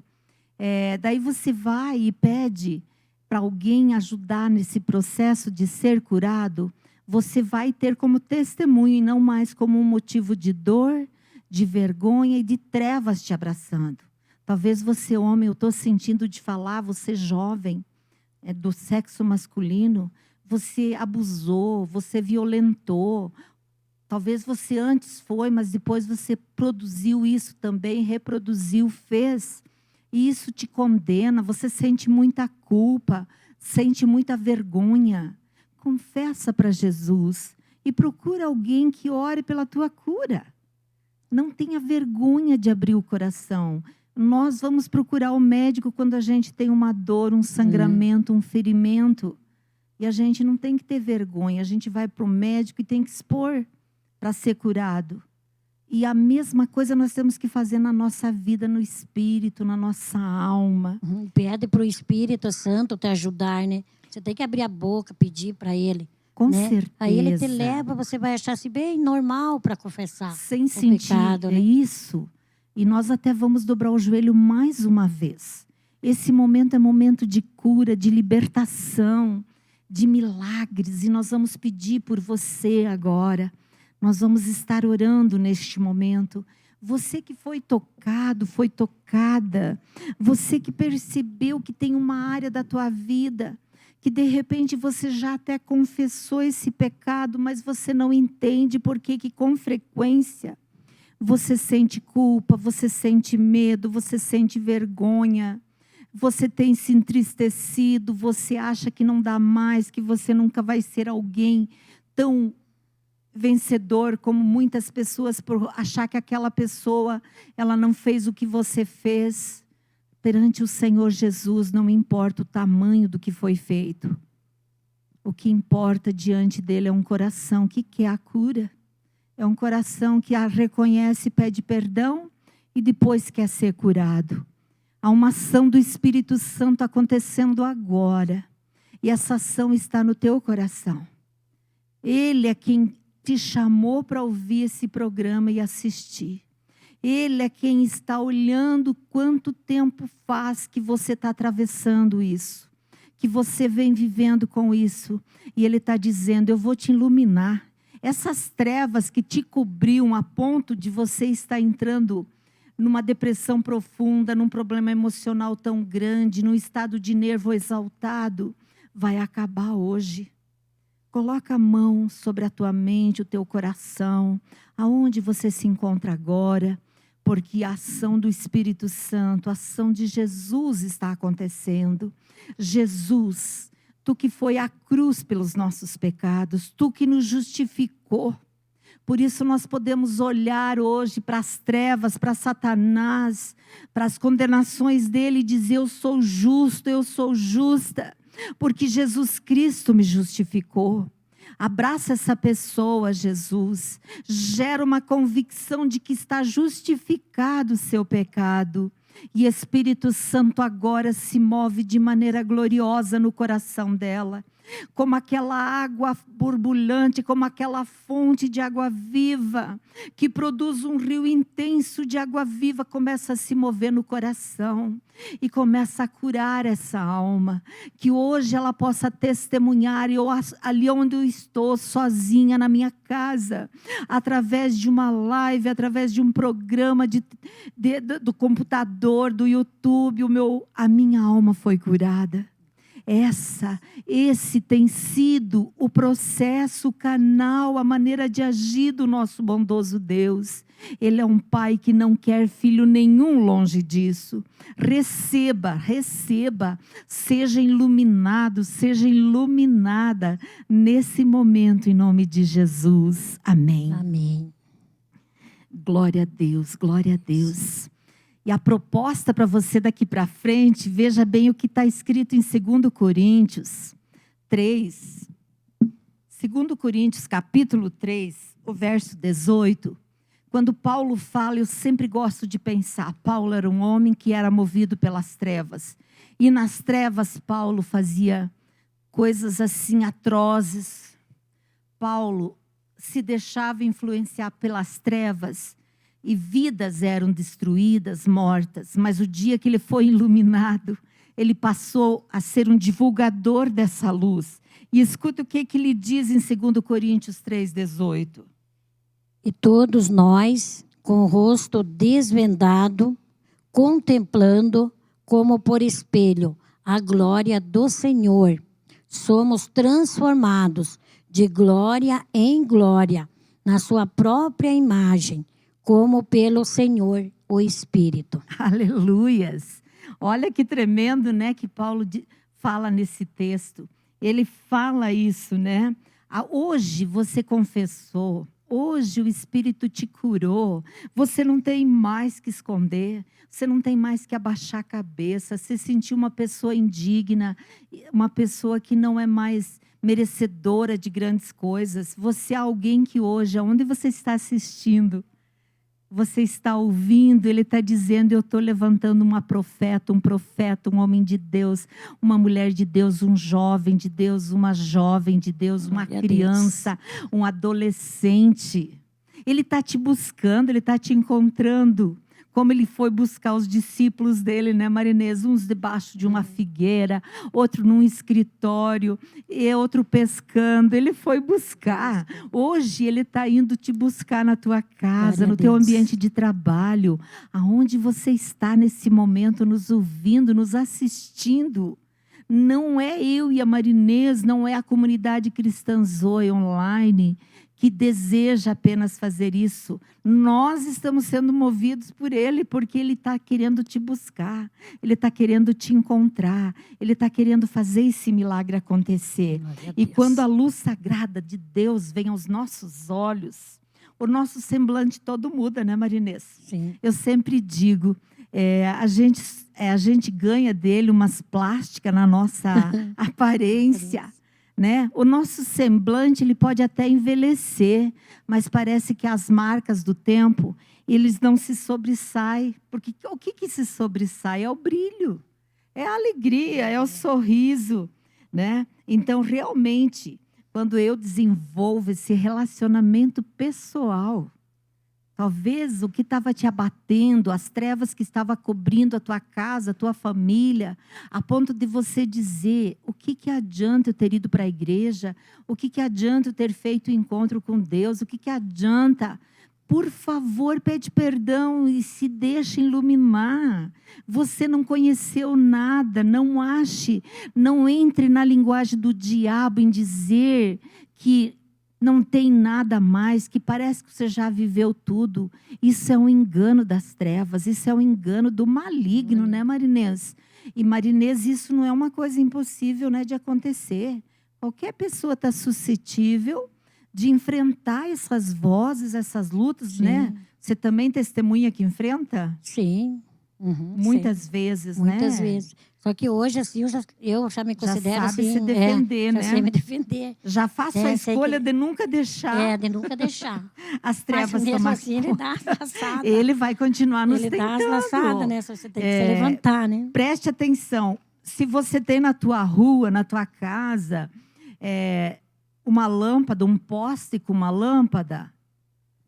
daí você vai e pede para alguém ajudar nesse processo de ser curado, você vai ter como testemunho e não mais como um motivo de dor, de vergonha e de trevas te abraçando. Talvez você, homem, eu estou sentindo de falar, você jovem, do sexo masculino, você abusou, você violentou. Talvez você antes foi, mas depois você produziu isso também, reproduziu, fez. E isso te condena, você sente muita culpa, sente muita vergonha. Confessa para Jesus e procura alguém que ore pela tua cura. Não tenha vergonha de abrir o coração. Nós vamos procurar o médico quando a gente tem uma dor, um sangramento, um ferimento. E a gente não tem que ter vergonha. A gente vai para o médico e tem que expor para ser curado. E a mesma coisa nós temos que fazer na nossa vida, no espírito, na nossa alma. Pede para o Espírito Santo te ajudar, né? Você tem que abrir a boca, pedir para Ele. Com né? certeza. Aí Ele te leva, você vai achar-se bem normal para confessar sem o sentir, pecado, né? É isso. E nós até vamos dobrar o joelho mais uma vez. Esse momento é momento de cura, de libertação, de milagres. E nós vamos pedir por você agora. Nós vamos estar orando neste momento. Você que foi tocado, foi tocada. Você que percebeu que tem uma área da tua vida que de repente você já até confessou esse pecado, mas você não entende por que com frequência você sente culpa, você sente medo, você sente vergonha, você tem se entristecido, você acha que não dá mais, que você nunca vai ser alguém tão vencedor como muitas pessoas, por achar que aquela pessoa ela não fez o que você fez. Perante o Senhor Jesus, não importa o tamanho do que foi feito. O que importa diante dele é um coração que quer a cura. É um coração que a reconhece, pede perdão e depois quer ser curado. Há uma ação do Espírito Santo acontecendo agora. E essa ação está no teu coração. Ele é quem te chamou para ouvir esse programa e assistir. Ele é quem está olhando quanto tempo faz que você está atravessando isso. Que você vem vivendo com isso. E Ele está dizendo, eu vou te iluminar. Essas trevas que te cobriam a ponto de você estar entrando numa depressão profunda, num problema emocional tão grande, num estado de nervo exaltado, vai acabar hoje. Coloca a mão sobre a tua mente, o teu coração, aonde você se encontra agora, porque a ação do Espírito Santo, a ação de Jesus está acontecendo. Jesus, tu que foi à cruz pelos nossos pecados, tu que nos justificou. Por isso nós podemos olhar hoje para as trevas, para Satanás, para as condenações dele e dizer, eu sou justo, eu sou justa, porque Jesus Cristo me justificou. Abraça essa pessoa, Jesus. Gera uma convicção de que está justificado o seu pecado. E Espírito Santo agora se move de maneira gloriosa no coração dela. como aquela água borbulhante, como aquela fonte de água viva, que produz um rio intenso de água viva, começa a se mover no coração e começa a curar essa alma, que hoje ela possa testemunhar, e eu, ali onde eu estou, sozinha na minha casa, através de uma live, através de um programa do computador, do YouTube, a minha alma foi curada. Esse tem sido o processo, o canal, a maneira de agir do nosso bondoso Deus. Ele é um pai que não quer filho nenhum longe disso. Receba, seja iluminado, seja iluminada nesse momento, em nome de Jesus. Amém. Amém. Glória a Deus, glória a Deus. E a proposta para você daqui para frente, veja bem o que está escrito em 2 Coríntios 3. 2 Coríntios, capítulo 3, o verso 18. Quando Paulo fala, eu sempre gosto de pensar, Paulo era um homem que era movido pelas trevas. E nas trevas, Paulo fazia coisas assim atrozes. Paulo se deixava influenciar pelas trevas. E vidas eram destruídas, mortas. Mas o dia que ele foi iluminado, ele passou a ser um divulgador dessa luz. E escuta o que ele diz em 2 Coríntios 3,18. E todos nós, com o rosto desvendado, contemplando como por espelho a glória do Senhor, somos transformados de glória em glória, na sua própria imagem, como pelo Senhor, o Espírito. Aleluias! Olha que tremendo, né, que Paulo fala nesse texto. Ele fala isso, né? Hoje você confessou, hoje o Espírito te curou, você não tem mais que esconder, você não tem mais que abaixar a cabeça, se sentir uma pessoa indigna, uma pessoa que não é mais merecedora de grandes coisas. Você é alguém que hoje, aonde você está assistindo, você está ouvindo, ele está dizendo, eu estou levantando uma profeta, um homem de Deus, uma mulher de Deus, um jovem de Deus, uma jovem de Deus, uma criança, um adolescente. Ele está te buscando, ele está te encontrando. Como ele foi buscar os discípulos dele, né, Marinês? Uns debaixo de uma figueira, outro num escritório, e outro pescando. Ele foi buscar. Hoje ele está indo te buscar na tua casa, no teu ambiente de trabalho. Aonde você está nesse momento, nos ouvindo, nos assistindo. Não é eu e a Marinês, não é a comunidade Cristã Zoe online que deseja apenas fazer isso. Nós estamos sendo movidos por Ele, porque Ele está querendo te buscar, Ele está querendo te encontrar, Ele está querendo fazer esse milagre acontecer. E quando a luz sagrada de Deus vem aos nossos olhos, o nosso semblante todo muda, né, Marinês? Sim. Eu sempre digo, a gente ganha dele umas plásticas na nossa aparência. Né? O nosso semblante ele pode até envelhecer, mas parece que as marcas do tempo, eles não se sobressaem. Porque o que se sobressai? É o brilho, é a alegria, é o sorriso. Né? Então, realmente, quando eu desenvolvo esse relacionamento pessoal, talvez o que estava te abatendo, as trevas que estavam cobrindo a tua casa, a tua família, a ponto de você dizer, o que adianta eu ter ido para a igreja? O que adianta eu ter feito o encontro com Deus? O que adianta? Por favor, pede perdão e se deixe iluminar. Você não conheceu nada, não entre na linguagem do diabo em dizer que não tem nada mais, que parece que você já viveu tudo. Isso é um engano das trevas, isso é um engano do maligno, né, Marinês? E, Marinês, isso não é uma coisa impossível, né, de acontecer. Qualquer pessoa está suscetível de enfrentar essas vozes, essas lutas, Sim. né? Você também testemunha que enfrenta? Sim. Uhum, Muitas vezes, né? Muitas vezes. Só que hoje, assim, eu já me considero já sabe assim... se defender, né? Já sei me defender. Já faço a escolha de nunca deixar. De nunca deixar. As trevas mas mesmo tomar assim, ele dá as laçadas. Ele vai continuar nos Ele tentando. dá as laçadas, né? Você tem que se levantar, né? Preste atenção. Se você tem na tua rua, na tua casa, uma lâmpada, um poste com uma lâmpada,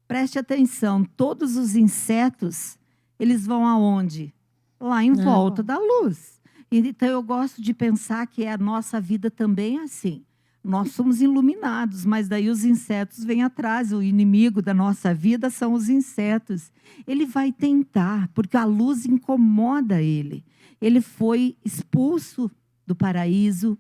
preste atenção, todos os insetos, eles vão aonde? Lá em volta da luz. Então, eu gosto de pensar que a nossa vida também é assim. Nós somos iluminados, mas daí os insetos vêm atrás. O inimigo da nossa vida são os insetos. Ele vai tentar, porque a luz incomoda ele. Ele foi expulso do paraíso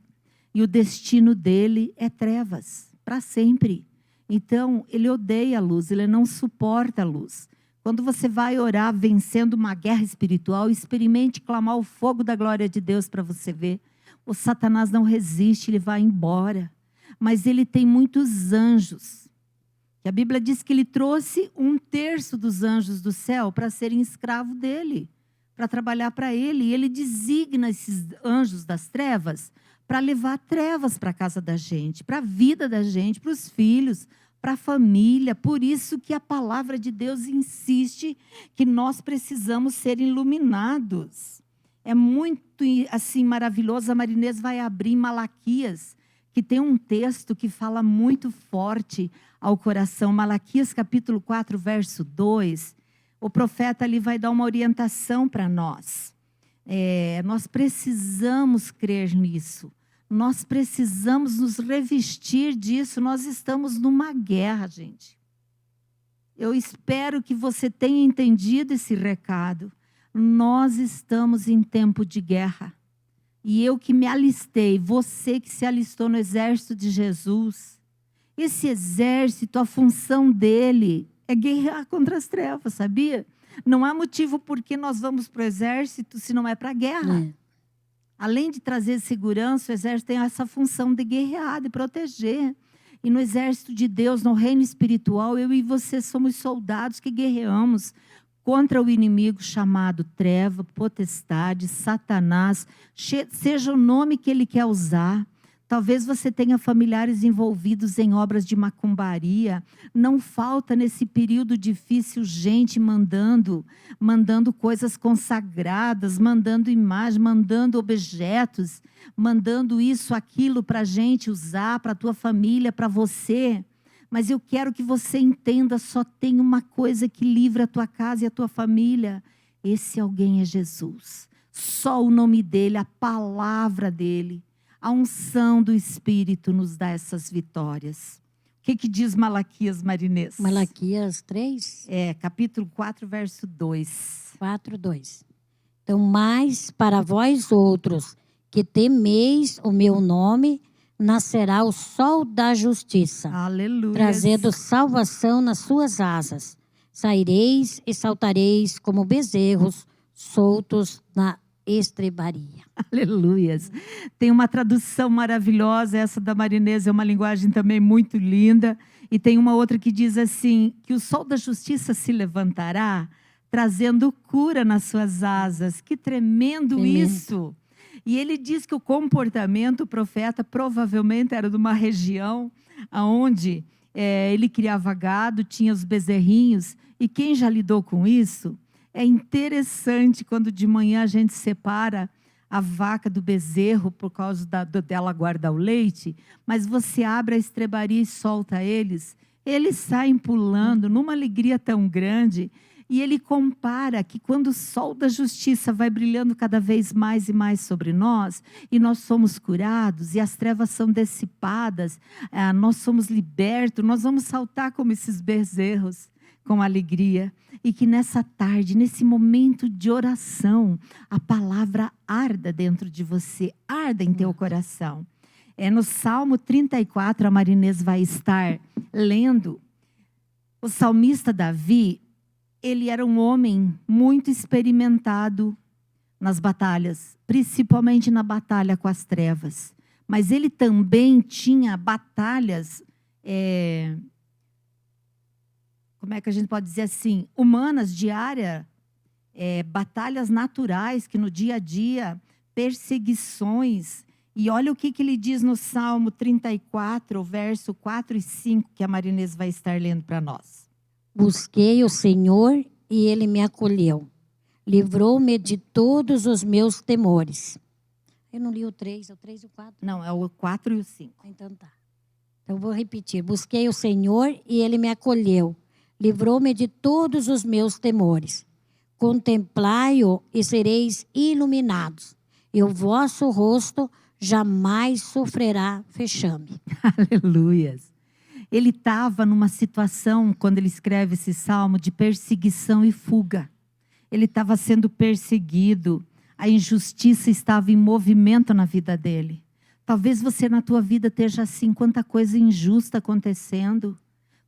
e o destino dele é trevas, para sempre. Então, ele odeia a luz, ele não suporta a luz. Quando você vai orar vencendo uma guerra espiritual, experimente clamar o fogo da glória de Deus para você ver. O Satanás não resiste, ele vai embora. Mas ele tem muitos anjos. E a Bíblia diz que ele trouxe 1/3 dos anjos do céu para serem escravo dele, para trabalhar para ele. E ele designa esses anjos das trevas para levar trevas para a casa da gente, para a vida da gente, para os filhos, para a família. Por isso que a palavra de Deus insiste que nós precisamos ser iluminados. É muito assim maravilhoso. A Marinês vai abrir em Malaquias, que tem um texto que fala muito forte ao coração. Malaquias capítulo 4, verso 2. O profeta ali vai dar uma orientação para nós. Nós precisamos crer nisso. Nós precisamos nos revestir disso. Nós estamos numa guerra, gente. Eu espero que você tenha entendido esse recado. Nós estamos em tempo de guerra. E eu que me alistei, você que se alistou no exército de Jesus, esse exército, a função dele é guerrear contra as trevas, sabia? Não há motivo por que nós vamos para o exército se não é para a guerra. Além de trazer segurança, o exército tem essa função de guerrear, de proteger. E no exército de Deus, no reino espiritual, eu e você somos soldados que guerreamos contra o inimigo chamado treva, potestade, Satanás, seja o nome que ele quer usar. Talvez você tenha familiares envolvidos em obras de macumbaria. Não falta nesse período difícil gente mandando coisas consagradas, mandando imagem, mandando objetos, mandando isso, aquilo para a gente usar, para a tua família, para você. Mas eu quero que você entenda, só tem uma coisa que livra a tua casa e a tua família. Esse alguém é Jesus. Só o nome dele, a palavra dele, a unção do Espírito nos dá essas vitórias. O que diz Malaquias, Marinês? Malaquias 3? Capítulo 4, verso 2. 4, 2. Então, mas para vós outros que temeis o meu nome, nascerá o sol da justiça, aleluia, trazendo salvação nas suas asas. Saireis e saltareis como bezerros soltos na estrebaria. Aleluias. Tem uma tradução maravilhosa, essa da Marinês é uma linguagem também muito linda. E tem uma outra que diz assim, que o sol da justiça se levantará, trazendo cura nas suas asas. Que tremendo isso! E ele diz que o comportamento, o profeta, provavelmente era de uma região onde ele criava gado, tinha os bezerrinhos. E quem já lidou com isso? É interessante quando de manhã a gente separa a vaca do bezerro por causa dela guardar o leite, mas você abre a estrebaria e solta eles saem pulando numa alegria tão grande. E ele compara que quando o sol da justiça vai brilhando cada vez mais e mais sobre nós, e nós somos curados, e as trevas são dissipadas, nós somos libertos, nós vamos saltar como esses bezerros, com alegria. E que nessa tarde, nesse momento de oração, a palavra arda dentro de você, arda em teu coração. No Salmo 34, a Marinês vai estar lendo. O salmista Davi, ele era um homem muito experimentado nas batalhas, principalmente na batalha com as trevas. Mas ele também tinha batalhas, como é que a gente pode dizer assim, humanas, diárias, batalhas naturais, que no dia a dia, perseguições. E olha o que ele diz no Salmo 34, verso 4 e 5, que a Marinês vai estar lendo para nós. Busquei o Senhor e Ele me acolheu. Livrou-me de todos os meus temores. Eu não li o 3, é o 3 e o 4. Não, é o 4 e o 5. Então tá. Então eu vou repetir. Busquei o Senhor e Ele me acolheu. Livrou-me de todos os meus temores. Contemplai-o e sereis iluminados. E o vosso rosto jamais sofrerá vexame. Aleluias. Ele estava numa situação, quando ele escreve esse salmo, de perseguição e fuga. Ele estava sendo perseguido. A injustiça estava em movimento na vida dele. Talvez você na tua vida esteja assim, quanta coisa injusta acontecendo.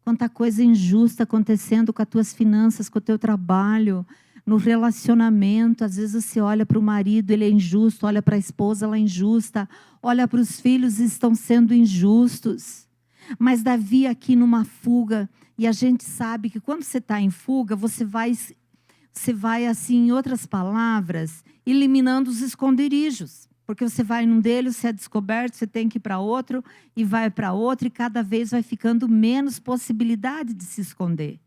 Quanta coisa injusta acontecendo com as tuas finanças, com o teu trabalho, no relacionamento. Às vezes você olha para o marido, ele é injusto. Olha para a esposa, ela é injusta. Olha para os filhos, estão sendo injustos. Mas Davi aqui numa fuga. E a gente sabe que quando você está em fuga, você vai assim, em outras palavras, eliminando os esconderijos. Porque você vai num deles, você é descoberto, você tem que ir para outro, e vai para outro, e cada vez vai ficando menos possibilidade de se esconder.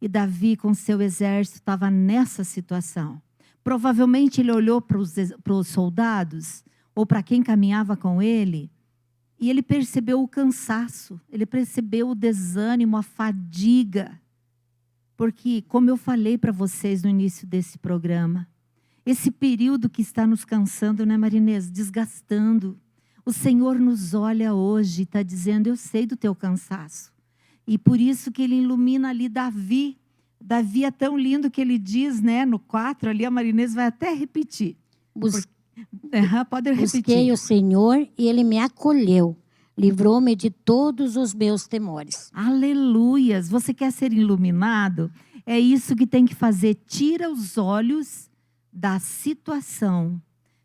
E Davi, com seu exército, estava nessa situação. Provavelmente ele olhou para os soldados, ou para quem caminhava com ele, e ele percebeu o cansaço, ele percebeu o desânimo, a fadiga. Porque, como eu falei para vocês no início desse programa, esse período que está nos cansando, né, Marinês? Desgastando. O Senhor nos olha hoje e está dizendo, eu sei do teu cansaço. E por isso que ele ilumina ali Davi. Davi é tão lindo que ele diz, né, no 4, ali a Marinês vai até repetir. Pode repetir. Busquei o Senhor e Ele me acolheu. Livrou-me de todos os meus temores. Aleluias! Você quer ser iluminado? É isso que tem que fazer. Tira os olhos da situação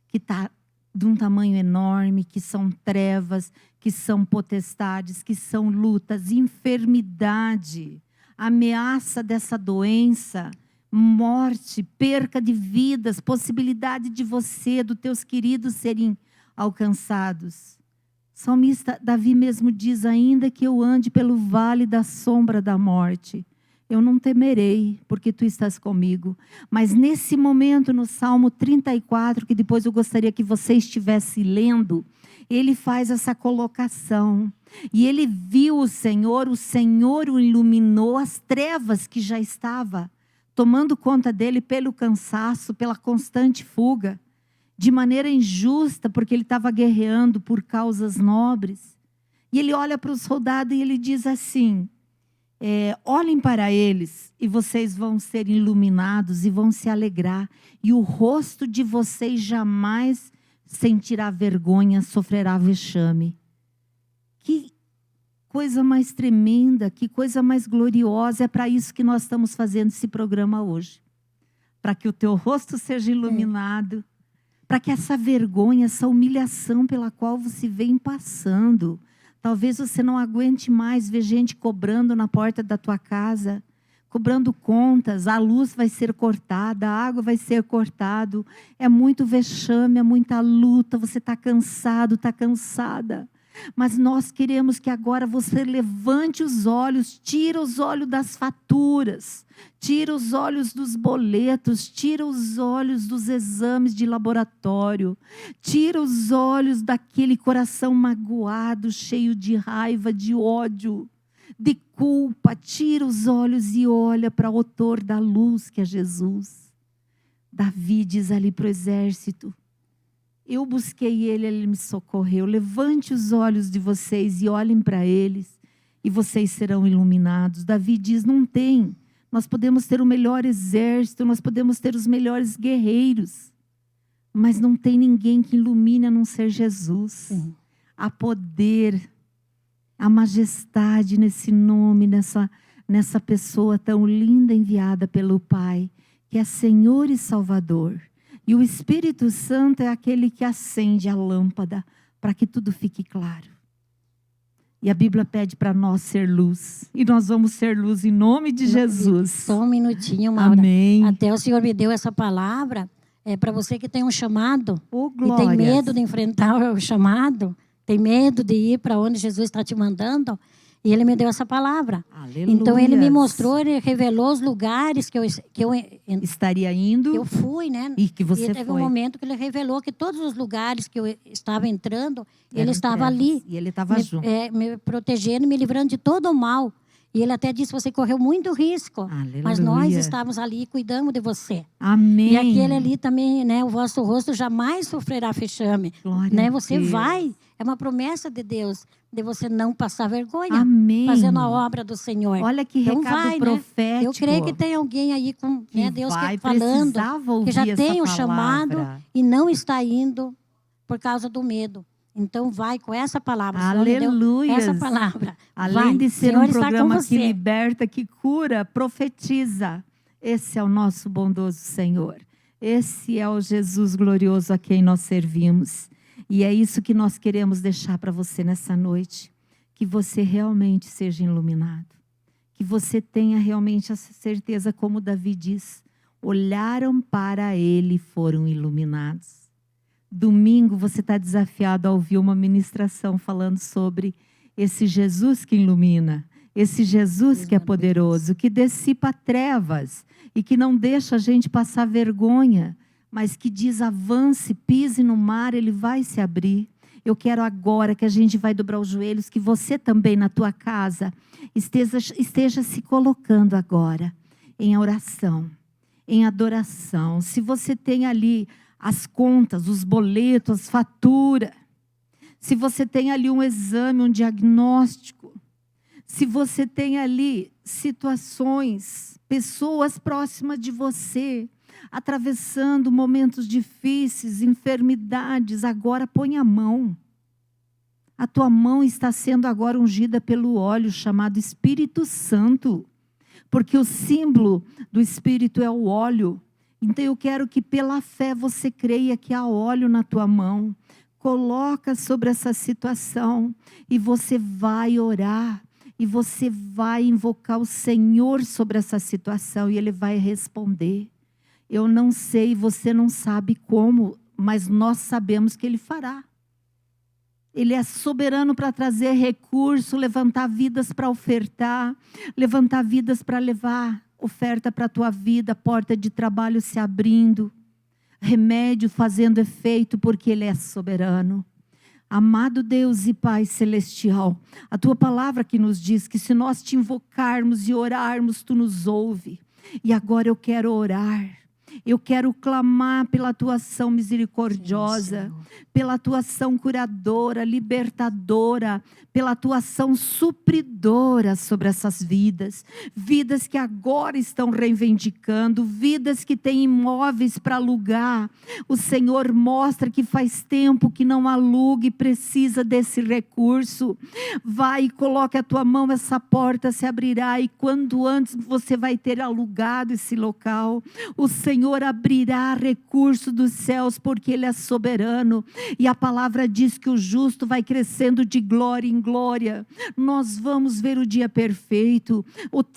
que está de um tamanho enorme, que são trevas, que são potestades, que são lutas, enfermidade, ameaça dessa doença, morte, perca de vidas, possibilidade de você, dos teus queridos serem alcançados. Salmista Davi mesmo diz, ainda que eu ande pelo vale da sombra da morte, eu não temerei, porque tu estás comigo. Mas nesse momento, no Salmo 34, que depois eu gostaria que você estivesse lendo, ele faz essa colocação. E ele viu o Senhor o iluminou, as trevas que já estava tomando conta dele pelo cansaço, pela constante fuga, de maneira injusta, porque ele estava guerreando por causas nobres. E ele olha para o soldado e ele diz assim, olhem para eles e vocês vão ser iluminados e vão se alegrar. E o rosto de vocês jamais sentirá vergonha, sofrerá vexame. Que coisa mais tremenda, que coisa mais gloriosa. É para isso que nós estamos fazendo esse programa hoje. Para que o teu rosto seja iluminado. Para que essa vergonha, essa humilhação pela qual você vem passando, talvez você não aguente mais ver gente cobrando na porta da tua casa, cobrando contas, a luz vai ser cortada, a água vai ser cortada, é muito vexame, é muita luta, você está cansado, está cansada. Mas nós queremos que agora você levante os olhos, tira os olhos das faturas, tira os olhos dos boletos, tira os olhos dos exames de laboratório, tira os olhos daquele coração magoado, cheio de raiva, de ódio, de culpa. Tira os olhos e olha para o autor da luz, que é Jesus. Davi diz ali para o exército, eu busquei ele, ele me socorreu. Levante os olhos de vocês e olhem para eles, e vocês serão iluminados. Davi diz, não tem. Nós podemos ter o melhor exército, nós podemos ter os melhores guerreiros, mas não tem ninguém que ilumine a não ser Jesus. Há poder, a majestade nesse nome, nessa pessoa tão linda enviada pelo Pai, que é Senhor e Salvador. E o Espírito Santo é aquele que acende a lâmpada para que tudo fique claro. E a Bíblia pede para nós ser luz. E nós vamos ser luz em nome de Jesus. Só um minutinho, Maura. Amém. Até o Senhor me deu essa palavra. É para você que tem um chamado. Oh, e tem medo de enfrentar o chamado. Tem medo de ir para onde Jesus está te mandando. E ele me deu essa palavra. Aleluia. Então ele me mostrou, ele revelou os lugares que eu estaria indo. Eu fui, né? E que você teve foi. um momento que ele revelou que todos os lugares que eu estava entrando, ele Eram estava trevas, ali. E ele estava junto. Me protegendo, me livrando de todo o mal. E ele até disse, você correu muito risco. Aleluia. Mas nós estávamos ali e cuidamos de você. Amém. E aquele ali também, né? O vosso rosto jamais sofrerá fechame. Glória Né? a Você Deus. vai. É uma promessa de Deus. De você não passar vergonha. Amém. Fazendo a obra do Senhor. Olha que Então recado vai, profético. Né? Eu creio que tem alguém aí com que Deus vai, que falando. Que já essa tem o palavra. chamado e não está indo por causa do medo. Então vai com essa palavra. Aleluia. Essa palavra. Além vai. de ser Senhor um está com programa você. que liberta, que cura, profetiza. Esse é o nosso bondoso Senhor. Esse é o Jesus glorioso a quem nós servimos. E é isso que nós queremos deixar para você nessa noite. Que você realmente seja iluminado. Que você tenha realmente essa certeza, como Davi diz. Olharam para ele e foram iluminados. Domingo você está desafiado a ouvir uma ministração falando sobre esse Jesus que ilumina, esse Jesus que é poderoso, que dissipa trevas e que não deixa a gente passar vergonha, mas que diz avance, pise no mar, ele vai se abrir. Eu quero agora que a gente vai dobrar os joelhos, que você também na tua casa esteja se colocando agora em oração, em adoração. Se você tem ali as contas, os boletos, as faturas. Se você tem ali um exame, um diagnóstico. Se você tem ali situações, pessoas próximas de você, atravessando momentos difíceis, enfermidades, agora põe a mão. A tua mão está sendo agora ungida pelo óleo chamado Espírito Santo. Porque o símbolo do Espírito é o óleo. Então eu quero que pela fé você creia que há óleo na tua mão. Coloca sobre essa situação e você vai orar. E você vai invocar o Senhor sobre essa situação e Ele vai responder. Eu não sei, você não sabe como, mas nós sabemos que Ele fará. Ele é soberano para trazer recurso, levantar vidas para ofertar, levantar vidas para levar oferta para a tua vida, porta de trabalho se abrindo, remédio fazendo efeito, porque Ele é soberano. Amado Deus e Pai Celestial, a tua palavra que nos diz que se nós te invocarmos e orarmos, tu nos ouve. E agora eu quero orar. Eu quero clamar pela tua ação misericordiosa, pela tua ação curadora, libertadora, pela tua ação supridora sobre essas vidas. Vidas que agora estão reivindicando, vidas que têm imóveis para alugar. O Senhor mostra que faz tempo que não aluga e precisa desse recurso. Vai e coloque a tua mão, essa porta se abrirá e quando antes você vai ter alugado esse local, o Senhor abrirá recurso dos céus, porque Ele é soberano. E a palavra diz que o justo vai crescendo de glória em glória. Nós vamos ver o dia perfeito.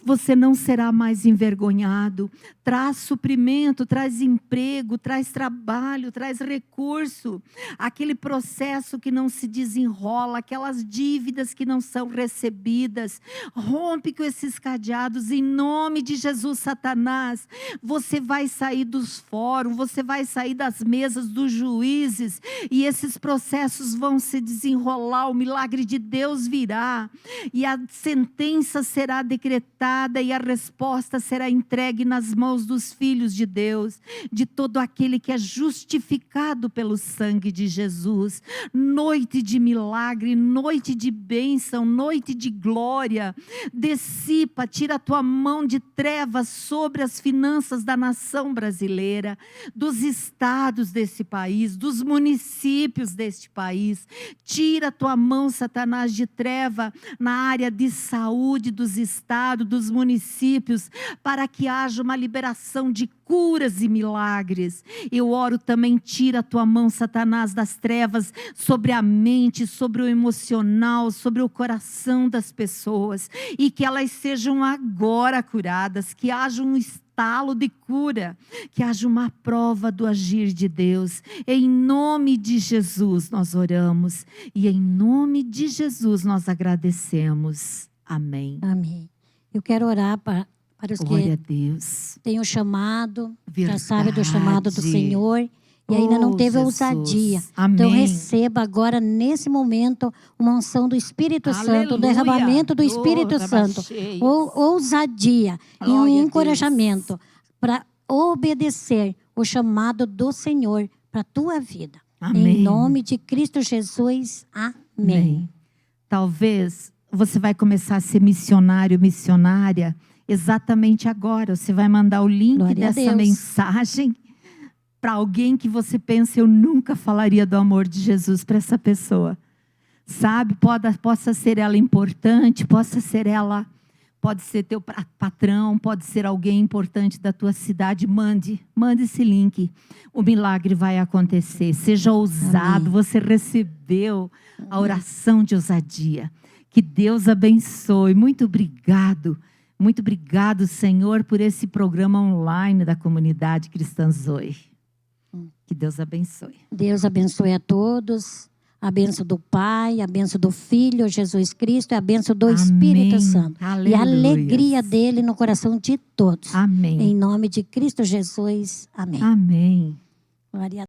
Você não será mais envergonhado. Traz suprimento, traz emprego, traz trabalho, traz recurso. Aquele processo que não se desenrola, aquelas dívidas que não são recebidas. Rompe com esses cadeados em nome de Jesus, Satanás. Você vai sair dos fóruns, você vai sair das mesas dos juízes e esses processos vão se desenrolar, o milagre de Deus virá e a sentença será decretada e a resposta será entregue nas mãos dos filhos de Deus, de todo aquele que é justificado pelo sangue de Jesus. Noite de milagre, noite de bênção, noite de glória. Dissipa, tira a tua mão de trevas sobre as finanças da nação brasileira, dos estados desse país, dos municípios deste país. Tira a tua mão, Satanás, de treva na área de saúde dos estados, dos municípios, para que haja uma liberação de curas e milagres. Eu oro também, tira a tua mão, Satanás, das trevas sobre a mente, sobre o emocional, sobre o coração das pessoas, e que elas sejam agora curadas, que haja um estalo de cura, que haja uma prova do agir de Deus. Em nome de Jesus nós oramos e em nome de Jesus nós agradecemos. Amém. Amém. Eu quero orar para os Glória a que Deus. têm o chamado, já Verdade. sabem do chamado do Senhor e ainda não teve a Jesus. ousadia. Amém. Então receba agora, nesse momento, uma unção do Espírito Santo, um derramamento do Espírito Santo, ousadia e um Glória a encorajamento para obedecer o chamado do Senhor para a tua vida. Amém. Em nome de Cristo Jesus. Amém. Amém. Talvez você vai começar a ser missionário, missionária, exatamente agora. Você vai mandar o link Glória a dessa Deus. mensagem para alguém que você pensa, eu nunca falaria do amor de Jesus para essa pessoa. Sabe? Possa ser ela importante, possa ser ela, pode ser teu patrão, pode ser alguém importante da tua cidade. Mande esse link. O milagre vai acontecer. Seja ousado. Amém. Você recebeu a oração de ousadia. Que Deus abençoe. Muito obrigado. Muito obrigado, Senhor, por esse programa online da comunidade Cristã Zoe. Que Deus abençoe. Deus abençoe a todos. A bênção do Pai, a bênção do Filho, Jesus Cristo, e a bênção do Espírito Santo. Aleluia. E a alegria dele no coração de todos. Amém. Em nome de Cristo Jesus. Amém. Amém. Glória a